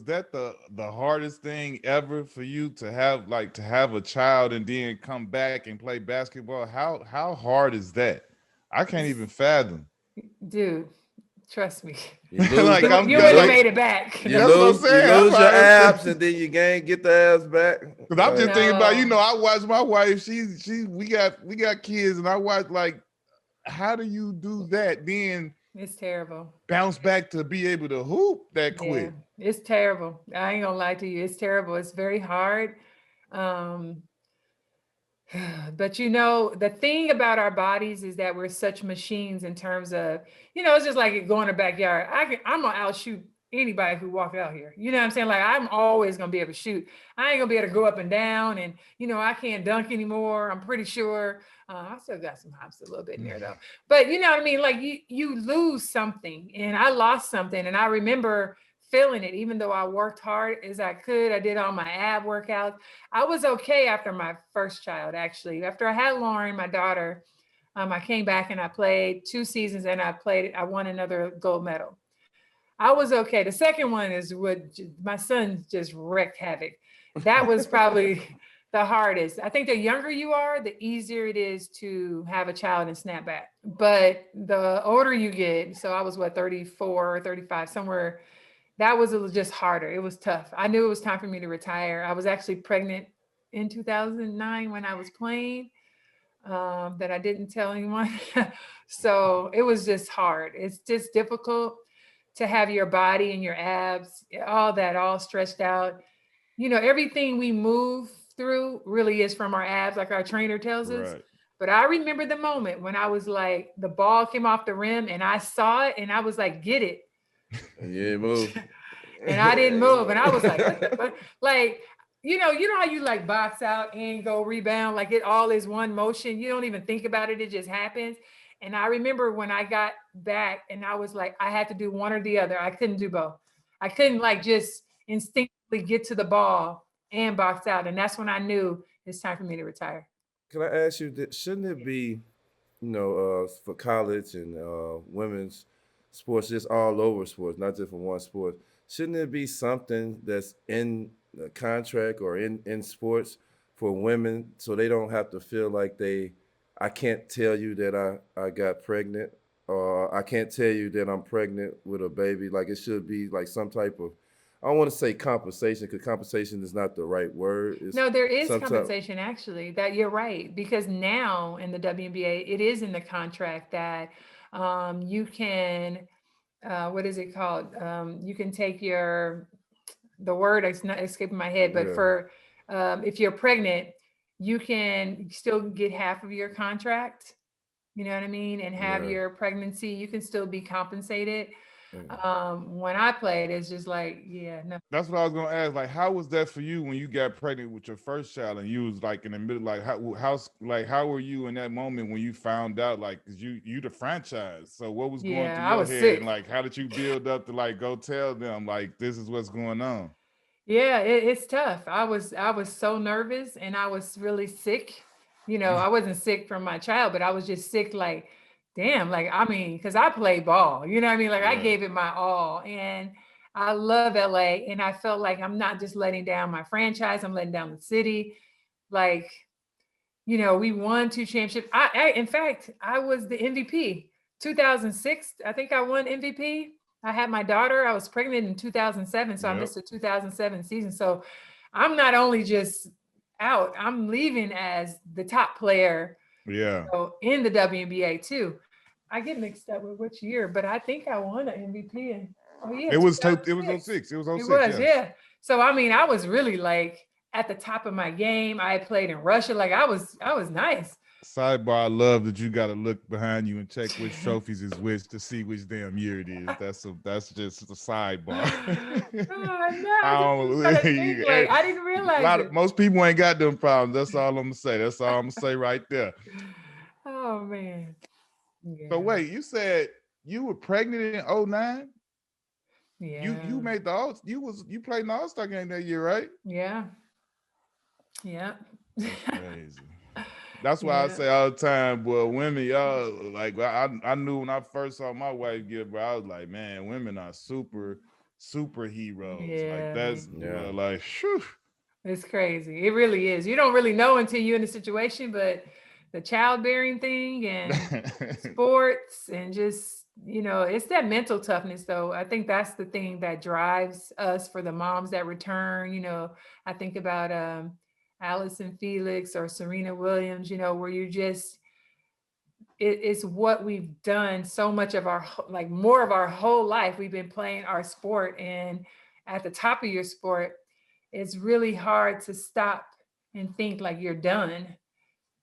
Speaker 1: that the hardest thing ever for you to have a child and then come back and play basketball? How hard is that? I can't even fathom.
Speaker 3: Dude, trust me.
Speaker 2: You lose,
Speaker 3: you would have made it back.
Speaker 2: You lose your abs and then you get the abs back.
Speaker 1: Because I'm just thinking about, I watch my wife. We got kids, and I watch how do you do that? Then
Speaker 3: it's terrible.
Speaker 1: Bounce back to be able to hoop that quick.
Speaker 3: Yeah, it's terrible. I ain't gonna lie to you. It's terrible. It's very hard. But the thing about our bodies is that we're such machines in terms of, it's just like going in the backyard. I'm gonna outshoot anybody who walk out here. You know what I'm saying? Like, I'm always gonna be able to shoot. I ain't gonna be able to go up and down, and I can't dunk anymore. I'm pretty sure. I still got some hops a little bit in there though. But you know what I mean? Like you lose something, and I lost something, and I remember feeling it, even though I worked hard as I could. I did all my ab workouts. I was okay after my first child, actually. After I had Lauren, my daughter, I came back and I played 2 seasons, and I won another gold medal. I was okay. The second one is what my son just wreaked havoc. That was probably the hardest. I think the younger you are, the easier it is to have a child and snap back. But the older you get, so I was 34 or 35, somewhere, that was just harder. It was tough. I knew it was time for me to retire. I was actually pregnant in 2009 when I was playing, that I didn't tell anyone. So it was just hard. It's just difficult to have your body and your abs, all stretched out. Everything we move through really is from our abs, like our trainer tells us.
Speaker 1: Right.
Speaker 3: But I remember the moment when I was like, the ball came off the rim and I saw it and I was like, get it.
Speaker 2: And you didn't move.
Speaker 3: And I didn't move. And I was like, what the fuck? Like, you know how you like box out and go rebound, like it all is one motion. You don't even think about it. It just happens. And I remember when I got back and I was like, I had to do one or the other. I couldn't do both. I couldn't just instinctively get to the ball and box out. And that's when I knew it's time for me to retire.
Speaker 2: Can I ask you, shouldn't it be, for college and women's sports, just all over sports, not just for one sport, shouldn't it be something that's in the contract or in sports for women so they don't have to feel like I can't tell you that I got pregnant, or I can't tell you that I'm pregnant with a baby? Like, it should be like some type of, I don't want to say compensation, because compensation is not the right word.
Speaker 3: No, there is compensation, actually, that you're right. Because now in the WNBA, it is in the contract that you can, what is it called? You can take the word is not escaping my head, but for if you're pregnant, you can still get half of your contract, you know what I mean? And have your pregnancy, you can still be compensated. When I played, it's just like, no.
Speaker 1: That's what I was gonna ask. Like, how was that for you when you got pregnant with your first child and you was like in the middle? Like, how were you in that moment when you found out? Like, 'cause you the franchise. So what was going through your head?
Speaker 3: Sick.
Speaker 1: And like, how did you build up to like go tell them like this is what's going on?
Speaker 3: Yeah, it's tough. I was so nervous and I was really sick. I wasn't sick from my child, but I was just sick. Like, damn, like, I mean, because I play ball, you know what I mean? Like, I gave it my all, and I love LA, and I felt like I'm not just letting down my franchise, I'm letting down the city. Like, we won 2 championships. In fact, I was the MVP. 2006, I think I won MVP. I had my daughter. I was pregnant in 2007, so I missed the 2007 season. So I'm not only just out, I'm leaving as the top player in the WNBA too. I get mixed up with which year, but I think I won an MVP in Oh yeah,
Speaker 1: It was
Speaker 3: 2006.
Speaker 1: it was 06. It was 06.
Speaker 3: It was,
Speaker 1: Yes.
Speaker 3: yeah. So
Speaker 1: It was
Speaker 3: 2006.
Speaker 1: It was 06.
Speaker 3: It was,
Speaker 1: Yes.
Speaker 3: yeah. So I mean, I was really like at the top of my game. I had played in Russia. Like I was nice.
Speaker 1: Sidebar, I love that you got to look behind you and check which trophies is which to see which damn year it is. That's just a sidebar.
Speaker 3: Oh, no, I just trying to think, like, I didn't realize it.
Speaker 1: Most people ain't got them problems. That's all I'm gonna say. That's all I'm gonna say right there.
Speaker 3: Oh man. Yeah.
Speaker 1: So wait, you said you were pregnant in 09?
Speaker 3: Yeah.
Speaker 1: You made the you played in the All-Star game that year, right?
Speaker 3: Yeah. Yeah.
Speaker 1: Crazy. That's why I say all the time, boy, women, y'all, like I knew when I first saw my wife give birth, I was like, man, women are superheroes.
Speaker 3: Yeah,
Speaker 1: like that's like, whew.
Speaker 3: It's crazy. It really is. You don't really know until you're in a situation, but the childbearing thing and sports and just, it's that mental toughness though. I think that's the thing that drives us for the moms that return. I think about Allison Felix or Serena Williams, where you just, it's what we've done so much of more of our whole life. We've been playing our sport, and at the top of your sport, it's really hard to stop and think like you're done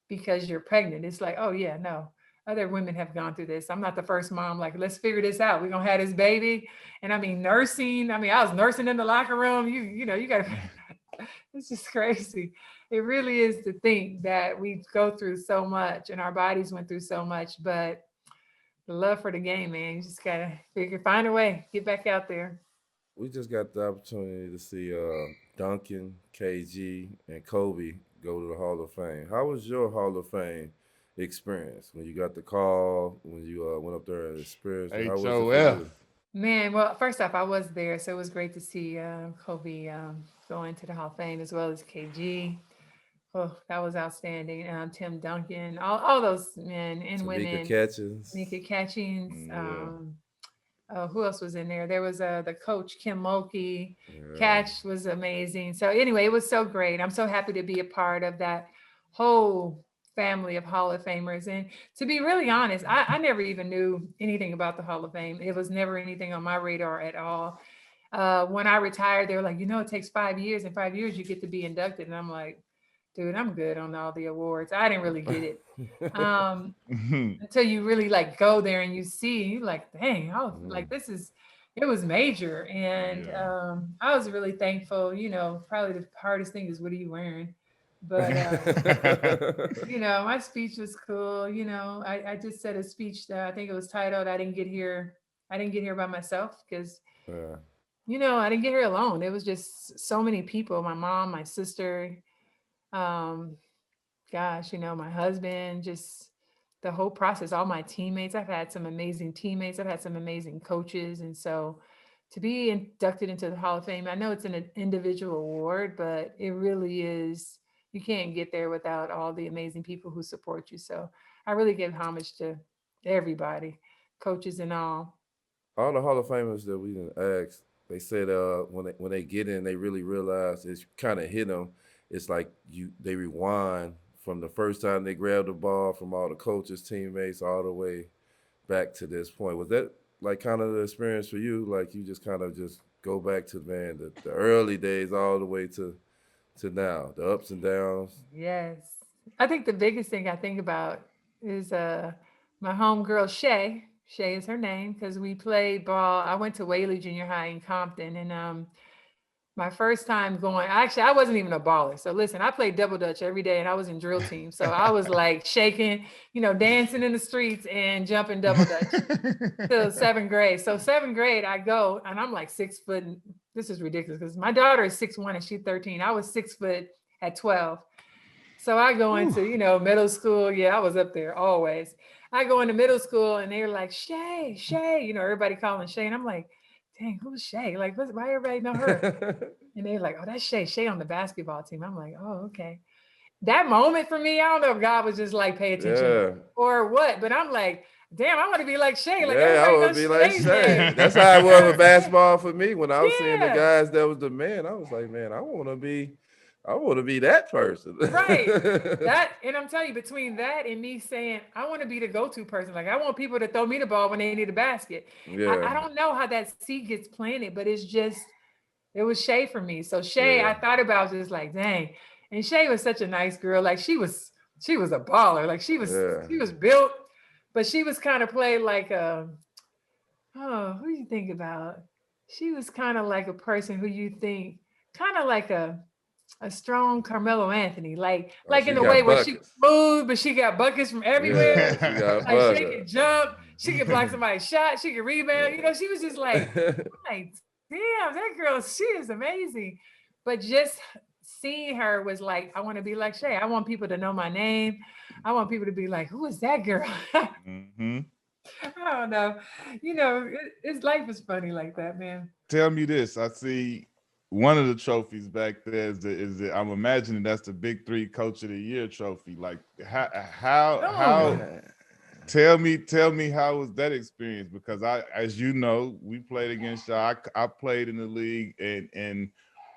Speaker 3: because you're pregnant. It's like, oh yeah, no, other women have gone through this. I'm not the first mom. Like, let's figure this out. We're going to have this baby. And I mean, nursing, I was nursing in the locker room. You got to, it's just crazy. It really is to think that we go through so much and our bodies went through so much, but the love for the game, man, you just got to find a way, get back out there.
Speaker 2: We just got the opportunity to see Duncan, KG, and Kobe go to the Hall of Fame. How was your Hall of Fame experience when you got the call, when you went up there and experienced it? How was it for you?
Speaker 3: Man, well, first off, I was there, so it was great to see Kobe go into the Hall of Fame as well as KG. Oh, that was outstanding. Tim Duncan, all those men and women. Mika Catchings. Who else was in there? There was the coach, Kim Mulkey. Catch was amazing. So anyway, it was so great. I'm so happy to be a part of that whole family of Hall of Famers. And to be really honest, I never even knew anything about the Hall of Fame. It was never anything on my radar at all. When I retired, they were like, it takes 5 years. In 5 years, you get to be inducted. And I'm like, dude, I'm good on all the awards. I didn't really get it until you really like go there and you see, you like, dang, like it was major. And I was really thankful. Probably the hardest thing is, what are you wearing? But my speech was cool. I just said a speech that I think it was titled, I didn't get here by myself, because I didn't get here alone. It was just so many people, my mom, my sister, my husband, just the whole process, all my teammates. I've had some amazing teammates. I've had some amazing coaches. And so to be inducted into the Hall of Fame, I know it's an individual award, but it really is, you can't get there without all the amazing people who support you. So I really give homage to everybody, coaches and all.
Speaker 2: All the Hall of Famers that we didn't ask, they said when they get in, they really realize it's kind of hit them. It's like they rewind from the first time they grabbed the ball, from all the coaches, teammates, all the way back to this point. Was that like kind of the experience for you? Like you just kind of just go back to the early days all the way to now, the ups and downs?
Speaker 3: Yes. I think the biggest thing I think about is my homegirl, Shay. Shay is her name, because we played ball. I went to Whaley Junior High in Compton, and my first time going, actually, I wasn't even a baller. So listen, I played double dutch every day, and I was in drill team. So I was like shaking, dancing in the streets and jumping double dutch till 7th grade. So 7th grade, I go, and I'm like 6 foot. This is ridiculous because my daughter is 6'1" and she's 13. I was 6 foot at 12. So I go into, middle school. Yeah, I was up there always. I go into middle school, and they're like, Shay, everybody calling Shay. And I'm like, dang, who's Shay? Like, why everybody know her? And they're like, oh, that's Shay. Shay on the basketball team. I'm like, oh, okay. That moment for me, I don't know if God was just like, pay attention or what, but I'm like, damn, I want to be like Shay. Like,
Speaker 2: I want to be like Shay. That's how it was with basketball for me. When I was seeing the guys that was the man, I was like, man, I want to be I want to be that person.
Speaker 3: Right. That, and I'm telling you, between that and me saying, I want to be the go-to person. Like, I want people to throw me the ball when they need a basket. I don't know how that seed gets planted, but it's just, it was Shay for me. So Shay, I thought about just like, dang. And Shay was such a nice girl. Like she was a baller. Like she was built, but she was kind of played like who do you think about? She was kind of like a person who you think kind of like a strong Carmelo Anthony, like in the way where she was smooth, but she got buckets from everywhere.
Speaker 2: Yeah, she got
Speaker 3: like she could jump, she could block somebody's shot, she could rebound. You know, she was just like, damn, that girl, she is amazing. But just seeing her was like, I want to be like Shay. I want people to know my name. I want people to be like, who is that girl?
Speaker 1: Mm-hmm.
Speaker 3: I don't know. You know, it's life is funny like that, man.
Speaker 1: Tell me this. I see one of the trophies back there is the I'm imagining that's the Big 3 Coach of the Year trophy. Like how tell me how was that experience? Because as you know, we played against y'all. I played in the league and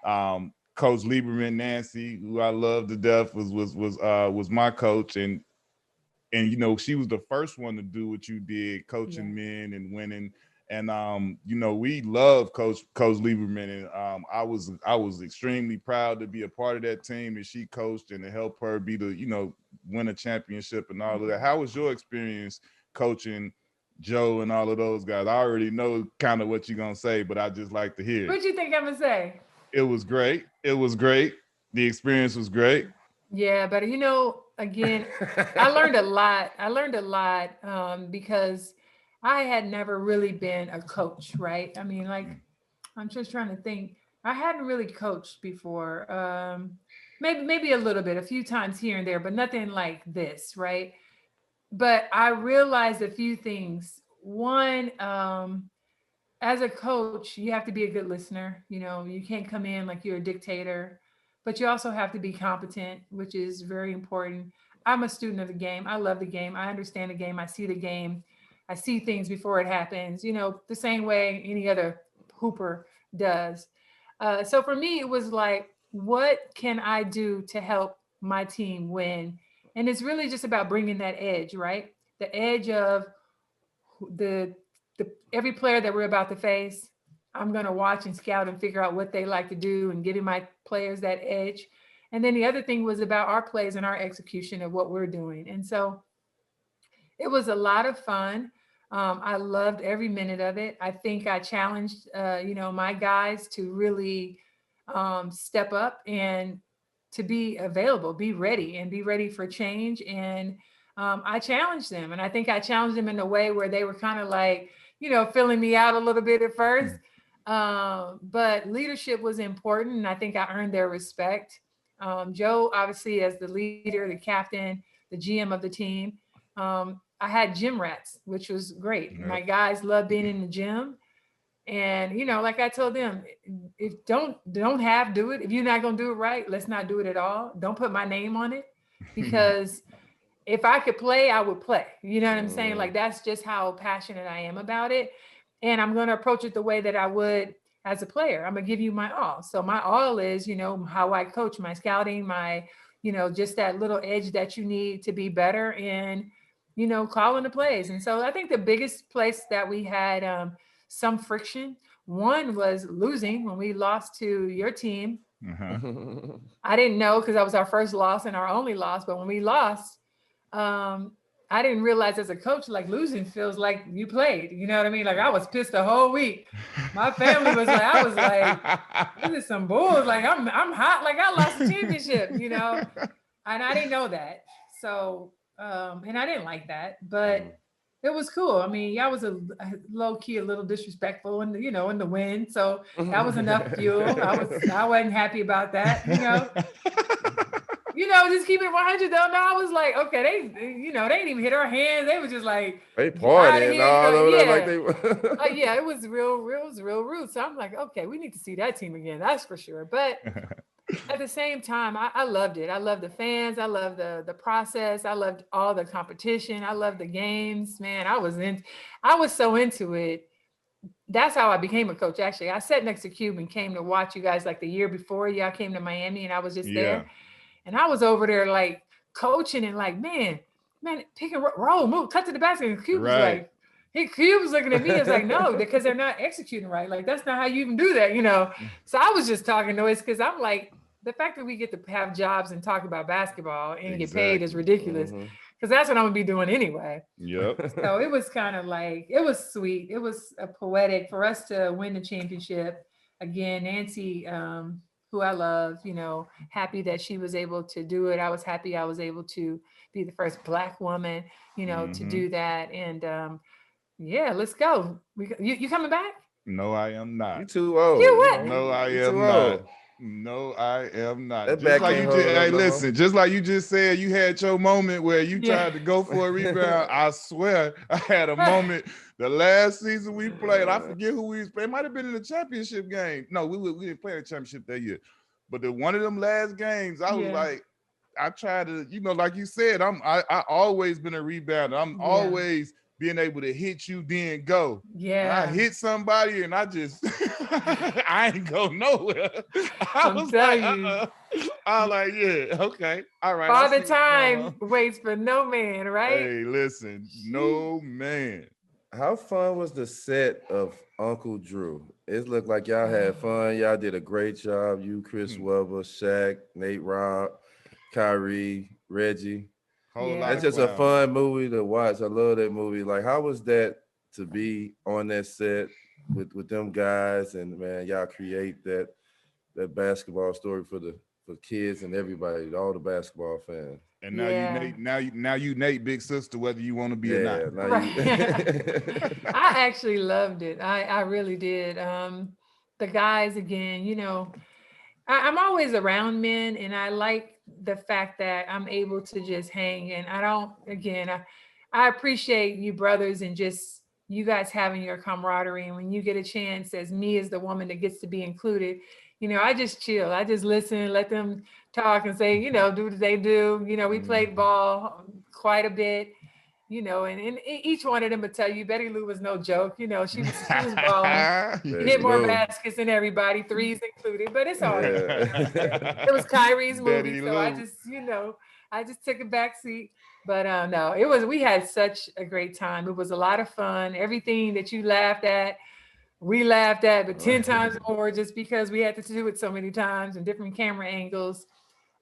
Speaker 1: Coach Lieberman Nancy, who I love to death, was my coach, and you know, she was the first one to do what you did, coaching men and winning. And you know, we love Coach Lieberman, and I was extremely proud to be a part of that team that she coached and to help her be the, you know, win a championship and all of that. How was your experience coaching Joe and all of those guys? I already know kind of what you're gonna say, but I just like to hear it.
Speaker 3: What you think I'm gonna say?
Speaker 1: It was great. It was great. The experience was great.
Speaker 3: Yeah, but you know, again, I learned a lot because I had never really been a coach, right? I mean, like, I'm just trying to think. I hadn't really coached before. Maybe a little bit, a few times here and there, but nothing like this, right? But I realized a few things. One, as a coach, you have to be a good listener. You know, you can't come in like you're a dictator, but you also have to be competent, which is very important. I'm a student of the game. I love the game. I understand the game. I see the game. I see things before it happens, you know, the same way any other hooper does. So for me, it was like, what can I do to help my team win? And it's really just about bringing that edge, right? The edge of the every player that we're about to face. I'm going to watch and scout and figure out what they like to do and giving my players that edge. And then the other thing was about our plays and our execution of what we're doing. And so it was a lot of fun. I loved every minute of it. I think I challenged, you know, my guys to really step up and to be available, be ready for change. And I challenged them. And I think I challenged them in a way where they were kind of like, you know, filling me out a little bit at first. But leadership was important. And I think I earned their respect. Joe, obviously, as the leader, the captain, the GM of the team. I had gym rats, which was great. Yep. My guys love being in the gym. And, you know, like I told them, if don't do it. If you're not going to do it right, let's not do it at all. Don't put my name on it, because if I could play, I would play. You know what I'm saying? Like, that's just how passionate I am about it. And I'm going to approach it the way that I would as a player. I'm going to give you my all. So my all is, you know, how I coach, my scouting, my, you know, just that little edge that you need to be better in, you know, calling the plays. And so I think the biggest place that we had some friction, one was losing when we lost to your team. I didn't know, because that was our first loss and our only loss. But when we lost, I didn't realize as a coach, like, losing feels like you played. You know what I mean? Like, I was pissed the whole week. My family was like, I was like, this is some bull. Like, I'm hot. Like, I lost the championship, you know? And I didn't know that. So, and I didn't like that, but it was cool. I mean, I was a low key, a little disrespectful in the, you know, in the win. So that was enough fuel. I wasn't happy about that, you know. You know, just keep it 100 though. No, I was like, okay, they, you know, they didn't even hit our hands. They were just like,
Speaker 2: they partying all over there like they were.
Speaker 3: Yeah, it was real rude. So I'm like, okay, we need to see that team again. That's for sure. But at the same time, I loved it. I loved the fans. I loved the process. I loved all the competition. I loved the games, man. I was so into it. that's how I became a coach. Actually, I sat next to Cube and came to watch you guys like the year before y'all came to Miami, and I was just there. And I was over there like coaching and like, man, pick and roll, move, cut to the basket. And Cube was like, Cube was looking at me. It's like, no, because they're not executing right. Like, that's not how you even do that, you know? So I was just talking noise because I'm like, the fact that we get to have jobs and talk about basketball and get paid is ridiculous. Because that's what I'm gonna be doing anyway.
Speaker 1: Yep.
Speaker 3: So it was kind of like, it was sweet. It was poetic for us to win the championship. Again, Nancy, who I love, you know, happy that she was able to do it. I was happy I was able to be the first Black woman, you know, to do that. And yeah, let's go. You coming back?
Speaker 1: No, I am not.
Speaker 2: You too old.
Speaker 3: You what?
Speaker 1: No, I
Speaker 2: You
Speaker 1: am
Speaker 2: too
Speaker 1: not.
Speaker 2: old.
Speaker 1: No, I am not.
Speaker 2: That
Speaker 1: Just
Speaker 2: back
Speaker 1: like you
Speaker 2: ain't
Speaker 1: just,
Speaker 2: hold
Speaker 1: hey,
Speaker 2: up no
Speaker 1: listen, just like you just said, you had your moment where you tried to go for a rebound. I swear, I had a moment the last season we played. I forget who we was playing. It might have been in the championship game. No, we didn't play the championship that year. But one of them last games, I was like, I tried to, you know, like you said, I always been a rebounder. I'm always being able to hit you, then go.
Speaker 3: Yeah.
Speaker 1: And I hit somebody and I just, I ain't go nowhere. I was like, yeah, okay. All right.
Speaker 3: Father Time waits for no man, right?
Speaker 1: Hey, listen, no man.
Speaker 2: How fun was the set of Uncle Drew? It looked like y'all had fun. Y'all did a great job. You, Chris Webber, Shaq, Nate Robb, Kyrie, Reggie. That's just a fun movie to watch. I love that movie. Like, how was that to be on that set with them guys? And man, y'all create that basketball story for kids and everybody, all the basketball fans.
Speaker 1: And now you Nate, big sister, whether you want to be or not.
Speaker 3: Right. I actually loved it. I really did. The guys, again, you know, I'm always around men, and I like the fact that I'm able to just hang. And I appreciate you brothers and just you guys having your camaraderie. And when you get a chance as me as the woman that gets to be included, you know, I just chill. I just listen, let them talk and say, you know, do what they do. You know, we played ball quite a bit, you know, and each one of them would tell you Betty Lou was no joke. You know, she was balling, hit more baskets than everybody, threes included, but it's all right. It was Kyrie's movie, so I just took a back seat. But no, we had such a great time. It was a lot of fun. Everything that you laughed at, we laughed at, but 10 times more, just because we had to do it so many times and different camera angles.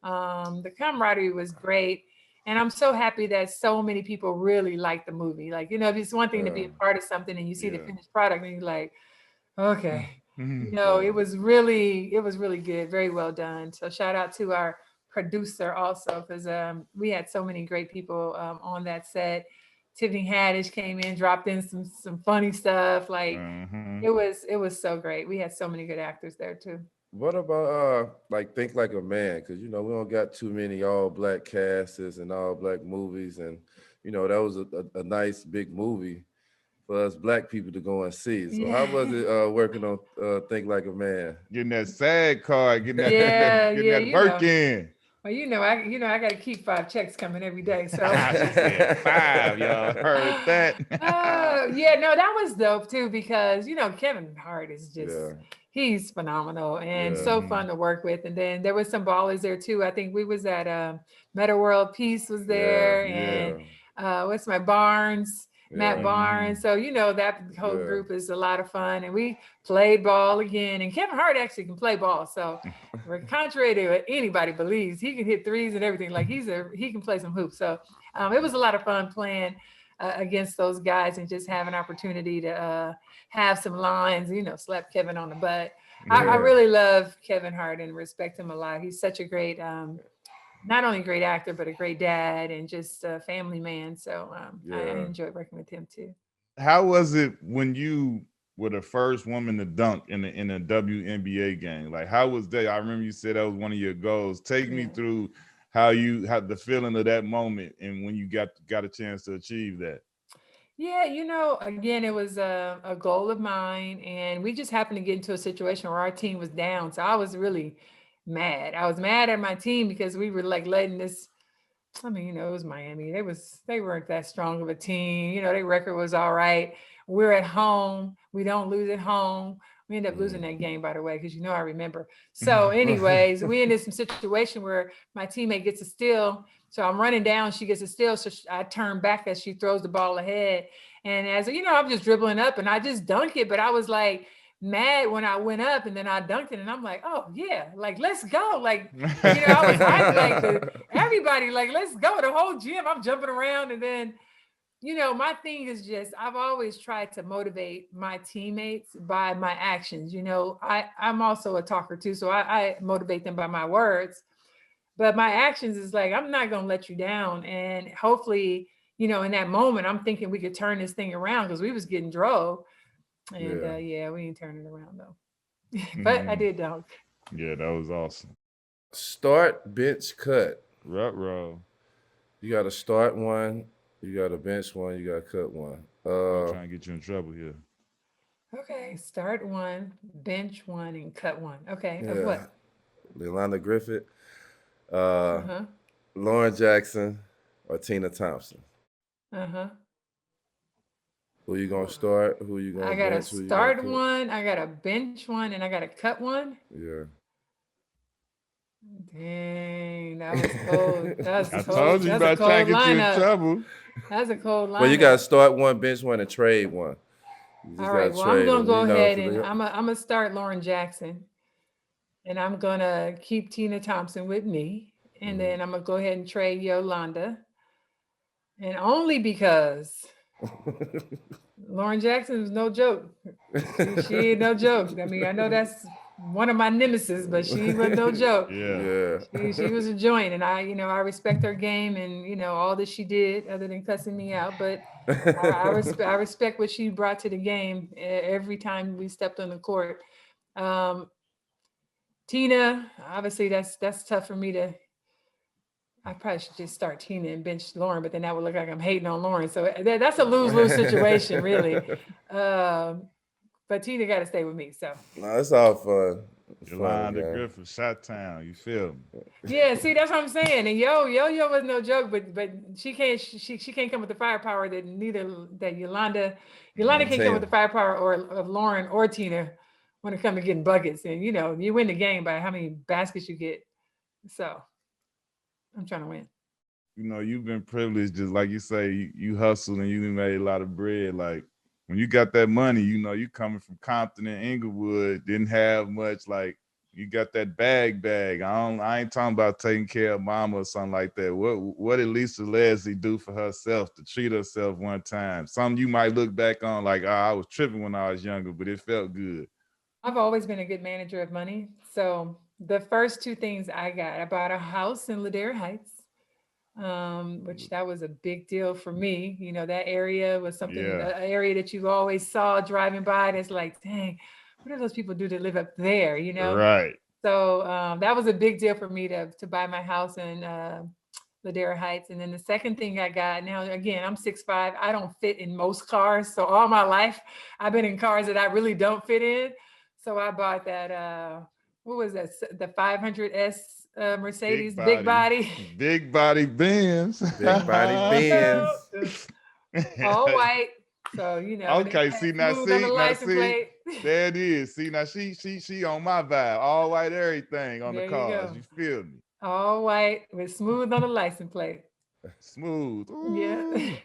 Speaker 3: The camaraderie was great. And I'm so happy that so many people really like the movie. Like, you know, it's one thing to be a part of something and you see the finished product and you're like, okay, you know, it was really good. Very well done. So shout out to our producer also, because we had so many great people on that set. Tiffany Haddish came in, dropped in some funny stuff. Like it was so great. We had so many good actors there too.
Speaker 2: What about like Think Like a Man? Because you know we don't got too many all black casts and all black movies, and you know that was a nice big movie for us black people to go and see. So how was it working on Think Like a Man?
Speaker 1: Getting that SAG card, getting that Birkin.
Speaker 3: Well, I got to keep 5 checks coming every day. So
Speaker 1: 5, y'all heard that?
Speaker 3: That was dope too, because Kevin Hart is just he's phenomenal and so fun to work with. And then there was some ballers there too. I think we was at Meta World Peace was there, and what's my Barnes. Matt Barnes. So, that whole group is a lot of fun. And we played ball again. And Kevin Hart actually can play ball. So contrary to what anybody believes, he can hit threes and everything. Like he can play some hoops. So it was a lot of fun playing against those guys and just have an opportunity to have some lines, slap Kevin on the butt. I really love Kevin Hart and respect him a lot. He's such a great not only a great actor, but a great dad and just a family man. So I enjoyed working with him too.
Speaker 1: How was it when you were the first woman to dunk in a WNBA game? Like, how was that? I remember you said that was one of your goals. Take me through how you had the feeling of that moment and when you got a chance to achieve that.
Speaker 3: Yeah, again, it was a goal of mine, and we just happened to get into a situation where our team was down. So I was really mad. I was mad at my team because we were like letting this, it was Miami. They weren't that strong of a team. Their record was all right. We're at home. We don't lose at home. We end up losing that game, by the way, because I remember. So anyways, we ended some situation where my teammate gets a steal. So I'm running down, she gets a steal. So I turn back as she throws the ball ahead. And as I'm just dribbling up and I just dunk it. But I was like mad when I went up and then I dunked it. And I'm like, oh yeah, like, let's go. Like, I was hyped, like everybody, like, let's go. The whole gym, I'm jumping around. And then, my thing is just, I've always tried to motivate my teammates by my actions. I'm also a talker too. So I motivate them by my words, but my actions is like, I'm not going to let you down. And hopefully, in that moment, I'm thinking we could turn this thing around because we was getting drove. And we ain't turning around though. But I did dunk.
Speaker 1: Yeah, that was awesome.
Speaker 2: Start, bench, cut.
Speaker 1: Row.
Speaker 2: You got to start one. You got to bench one. You got to cut one.
Speaker 1: I'm trying to get you in trouble here.
Speaker 3: Okay, start one, bench one, and cut one. Okay,
Speaker 2: Yeah.
Speaker 3: of what?
Speaker 2: Yolanda Griffith, Lauren Jackson, or Tina Thompson. Who you gonna start? Who you gonna
Speaker 3: I gotta
Speaker 2: bench?
Speaker 3: start one, I gotta bench one, and I gotta cut one.
Speaker 2: Yeah.
Speaker 3: Dang, that was cold. That's
Speaker 1: I
Speaker 3: cold.
Speaker 1: told you about trying to get you in trouble.
Speaker 3: That's a cold lineup.
Speaker 2: Well, you gotta start one, bench one, and trade one.
Speaker 3: All right. Well, I'm gonna go ahead and I'm gonna start Lauren Jackson, and I'm gonna keep Tina Thompson with me, and then I'm gonna go ahead and trade Yolanda, and only because Lauren Jackson is no joke. She ain't no joke. I mean, I know that's one of my nemesis, but she was no joke.
Speaker 2: Yeah.
Speaker 3: She was a joint, and I respect her game and all that she did other than cussing me out. But I respect what she brought to the game every time we stepped on the court. Tina, obviously that's tough for me to. I probably should just start Tina and bench Lauren, but then that would look like I'm hating on Lauren. So that's a lose-lose situation, really. But Tina got to stay with me. So
Speaker 2: no, it's all fun.
Speaker 1: Yolanda Griffith, Shot-Town. You feel me?
Speaker 3: Yeah, see, that's what I'm saying. And yo was no joke, but she can't come with the firepower that Yolanda can't come with the firepower of Lauren or Tina when it comes to getting buckets. And you win the game by how many baskets you get. So I'm trying to win.
Speaker 1: You've been privileged, just like you say, you hustled and you made a lot of bread. Like when you got that money, you coming from Compton and Inglewood, didn't have much. Like you got that bag. I ain't talking about taking care of mama or something like that. What did Lisa Leslie do for herself to treat herself one time? Something you might look back on like, I was tripping when I was younger, but it felt good.
Speaker 3: I've always been a good manager of money. So the first two things I bought a house in Ladera Heights, which that was a big deal for me. That area was something, an area that you always saw driving by. That's like, dang, what do those people do to live up there?
Speaker 1: Right.
Speaker 3: So that was a big deal for me to buy my house in Ladera Heights. And then the second thing I got, now again, I'm 6'5". I don't fit in most cars. So all my life, I've been in cars that I really don't fit in. So I bought that, what was that? The 500S Mercedes, big body
Speaker 2: Benz.
Speaker 3: Benz. All white. So,
Speaker 1: Okay, see, there it is. See, now she on my vibe. All white everything on the cars. You feel me?
Speaker 3: All white with Smoooooth on the license plate.
Speaker 1: Smooth. Ooh.
Speaker 3: Yeah.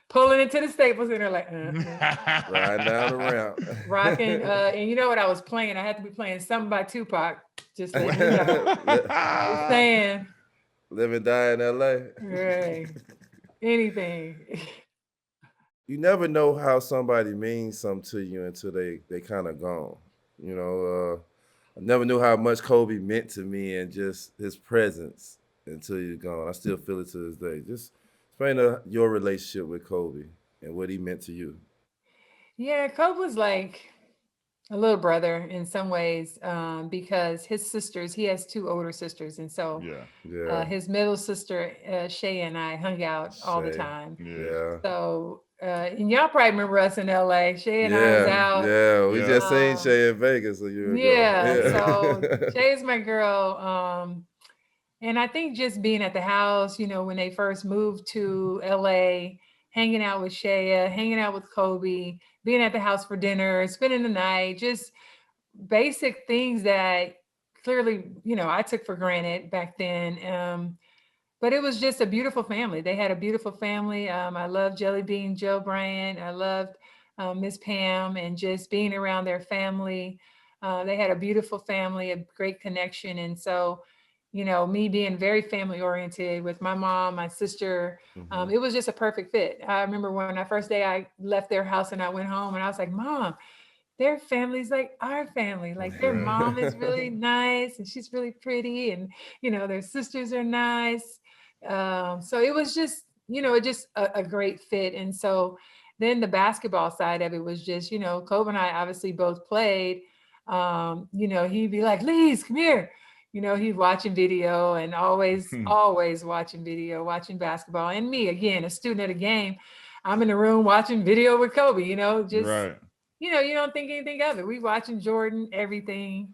Speaker 3: Pulling into the Staples Center like,
Speaker 2: Right down the ramp.
Speaker 3: Rocking. And you know what I was playing? I had to be playing something by Tupac. Just like, just saying.
Speaker 2: Live and die in LA.
Speaker 3: Right. Anything.
Speaker 2: You never know how somebody means something to you until they kind of gone. I never knew how much Kobe meant to me and just his presence until you're gone. I still feel it to this day. Just explain your relationship with Kobe and what he meant to you.
Speaker 3: Yeah, Kobe was like a little brother in some ways, because his sisters, he has two older sisters. And so his middle sister, Shay, and I hung out all the time.
Speaker 2: Yeah.
Speaker 3: So, and y'all probably remember us in LA. Shay and I was out.
Speaker 2: Yeah, we just seen Shay in Vegas a year ago.
Speaker 3: Yeah, so Shay is my girl. And I think just being at the house, when they first moved to LA, hanging out with Shea, hanging out with Kobe, being at the house for dinner, spending the night, just basic things that clearly, I took for granted back then. But it was just a beautiful family. They had a beautiful family. I loved Jelly Bean, Joe Bryant. I loved Miss Pam, and just being around their family. They had a beautiful family, a great connection. And so, me being very family oriented with my mom, my sister, it was just a perfect fit. I remember when I first day I left their house and I went home and I was like, Mom, their family's like our family. Like their mom is really nice and she's really pretty, and their sisters are nice. So it was just, just a great fit. And so then the basketball side of it was just, Kobe and I obviously both played. He'd be like, Lise, come here. He's watching video and always watching video, watching basketball. And me, again, a student of the game, I'm in the room watching video with Kobe, just,
Speaker 1: right.
Speaker 3: you don't think anything of it. We watching Jordan, everything.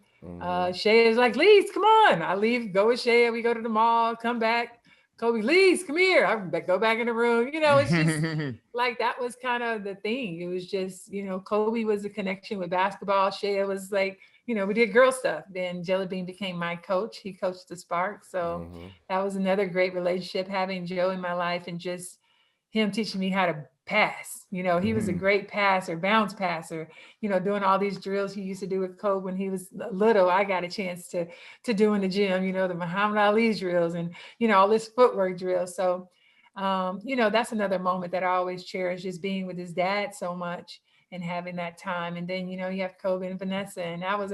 Speaker 3: Shea is like, Lise, come on. I leave, go with Shea. We go to the mall, come back. Kobe, Lise, come here. I go back in the room. It's just like, that was kind of the thing. It was just, Kobe was a connection with basketball. Shea was like, we did girl stuff. Then Jelly Bean became my coach. He coached the Spark. So that was another great relationship, having Joe in my life and just him teaching me how to pass. He was a great passer, bounce passer, doing all these drills he used to do with Kobe when he was little. I got a chance to do in the gym, the Muhammad Ali drills and, all this footwork drills. So, that's another moment that I always cherish, just being with his dad so much and having that time. And then, you have Kobe and Vanessa, and that was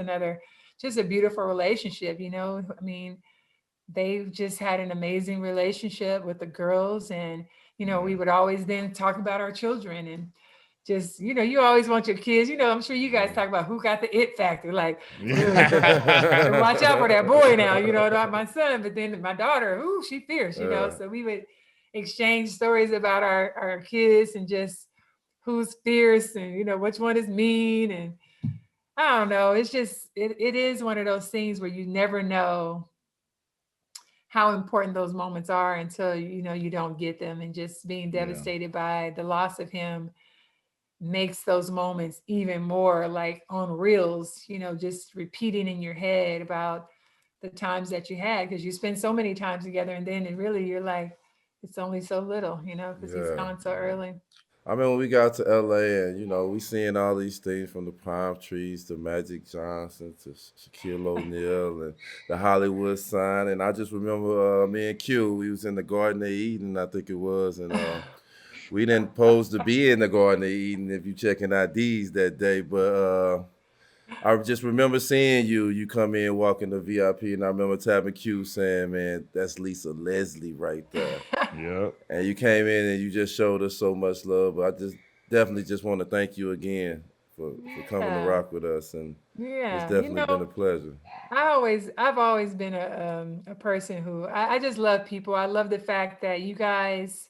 Speaker 3: just a beautiful relationship. I mean, they've just had an amazing relationship with the girls, and we would always then talk about our children, and just you always want your kids, I'm sure you guys talk about who got the it factor, like watch out for that boy now, not my son, but then my daughter, ooh, she fierce, so we would exchange stories about our kids and just who's fierce and which one is mean. And I don't know, it's just it is one of those things where you never know how important those moments are until you don't get them. And just being devastated by the loss of him makes those moments even more like on reels, just repeating in your head about the times that you had, because you spend so many times together, and then you're like, it's only so little, because he's gone so early.
Speaker 2: I mean, when we got to LA and, we seeing all these things from the palm trees to Magic Johnson to Shaquille O'Neal and the Hollywood sign. And I just remember me and Q, we was in the Garden of Eden, I think it was. And we didn't pose to be in the Garden of Eden if you checking IDs that day. But I just remember seeing you come in, walking the VIP, and I remember tapping Q saying, man, that's Lisa Leslie right there.
Speaker 1: Yep.
Speaker 2: And you came in and you just showed us so much love. But I just definitely just want to thank you again for coming to rock with us. And it's definitely been a pleasure.
Speaker 3: I've always been a person who, I just love people. I love the fact that you guys,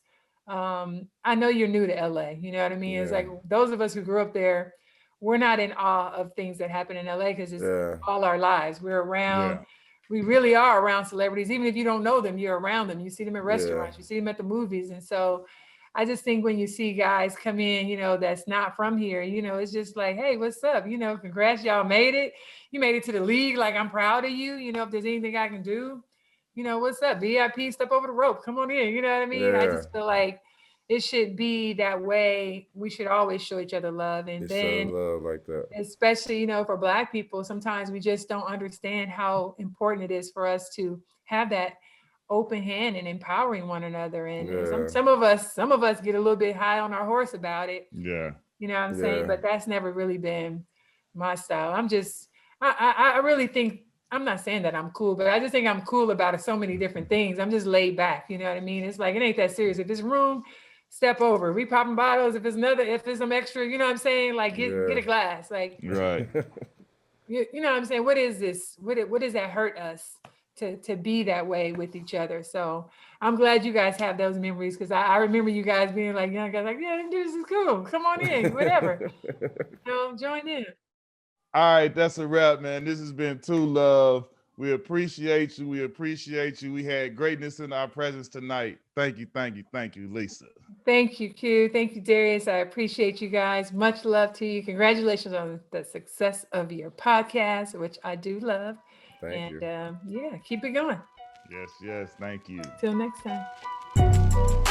Speaker 3: I know you're new to LA, you know what I mean? It's like those of us who grew up there, we're not in awe of things that happen in LA because it's all our lives. We're around, we really are around celebrities. Even if you don't know them, you're around them. You see them at restaurants, you see them at the movies. And so I just think when you see guys come in, that's not from here, it's just like, hey, what's up? Congrats, y'all made it. You made it to the league. Like, I'm proud of you. If there's anything I can do, what's up? VIP, step over the rope. Come on in. You know what I mean? I just feel like it should be that way. We should always show each other love. And then
Speaker 2: show love like that.
Speaker 3: Especially, for Black people, sometimes we just don't understand how important it is for us to have that open hand and empowering one another. And some of us get a little bit high on our horse about it.
Speaker 1: Yeah.
Speaker 3: You know what I'm saying? But that's never really been my style. I really think, I'm not saying that I'm cool, but I just think I'm cool about so many different things. I'm just laid back. You know what I mean? It's like, it ain't that serious. If this room, step over. We popping bottles. If there's some extra, you know what I'm saying? Like, get a glass. Like,
Speaker 1: right.
Speaker 3: You know what I'm saying? What is this? What does that hurt us to be that way with each other? So I'm glad you guys have those memories, because I remember you guys being like, young guys, like, yeah, this is cool. Come on in, whatever. Join in.
Speaker 1: All right, that's a wrap, man. This has been Two Love We appreciate you. We appreciate you. We had greatness in our presence tonight. Thank you, Lisa.
Speaker 3: Thank you, Q. Thank you, Darius. I appreciate you guys. Much love to you. Congratulations on the success of your podcast, which I do love.
Speaker 2: Thank you.
Speaker 3: Yeah, keep it going.
Speaker 1: Yes, thank you.
Speaker 3: Till next time.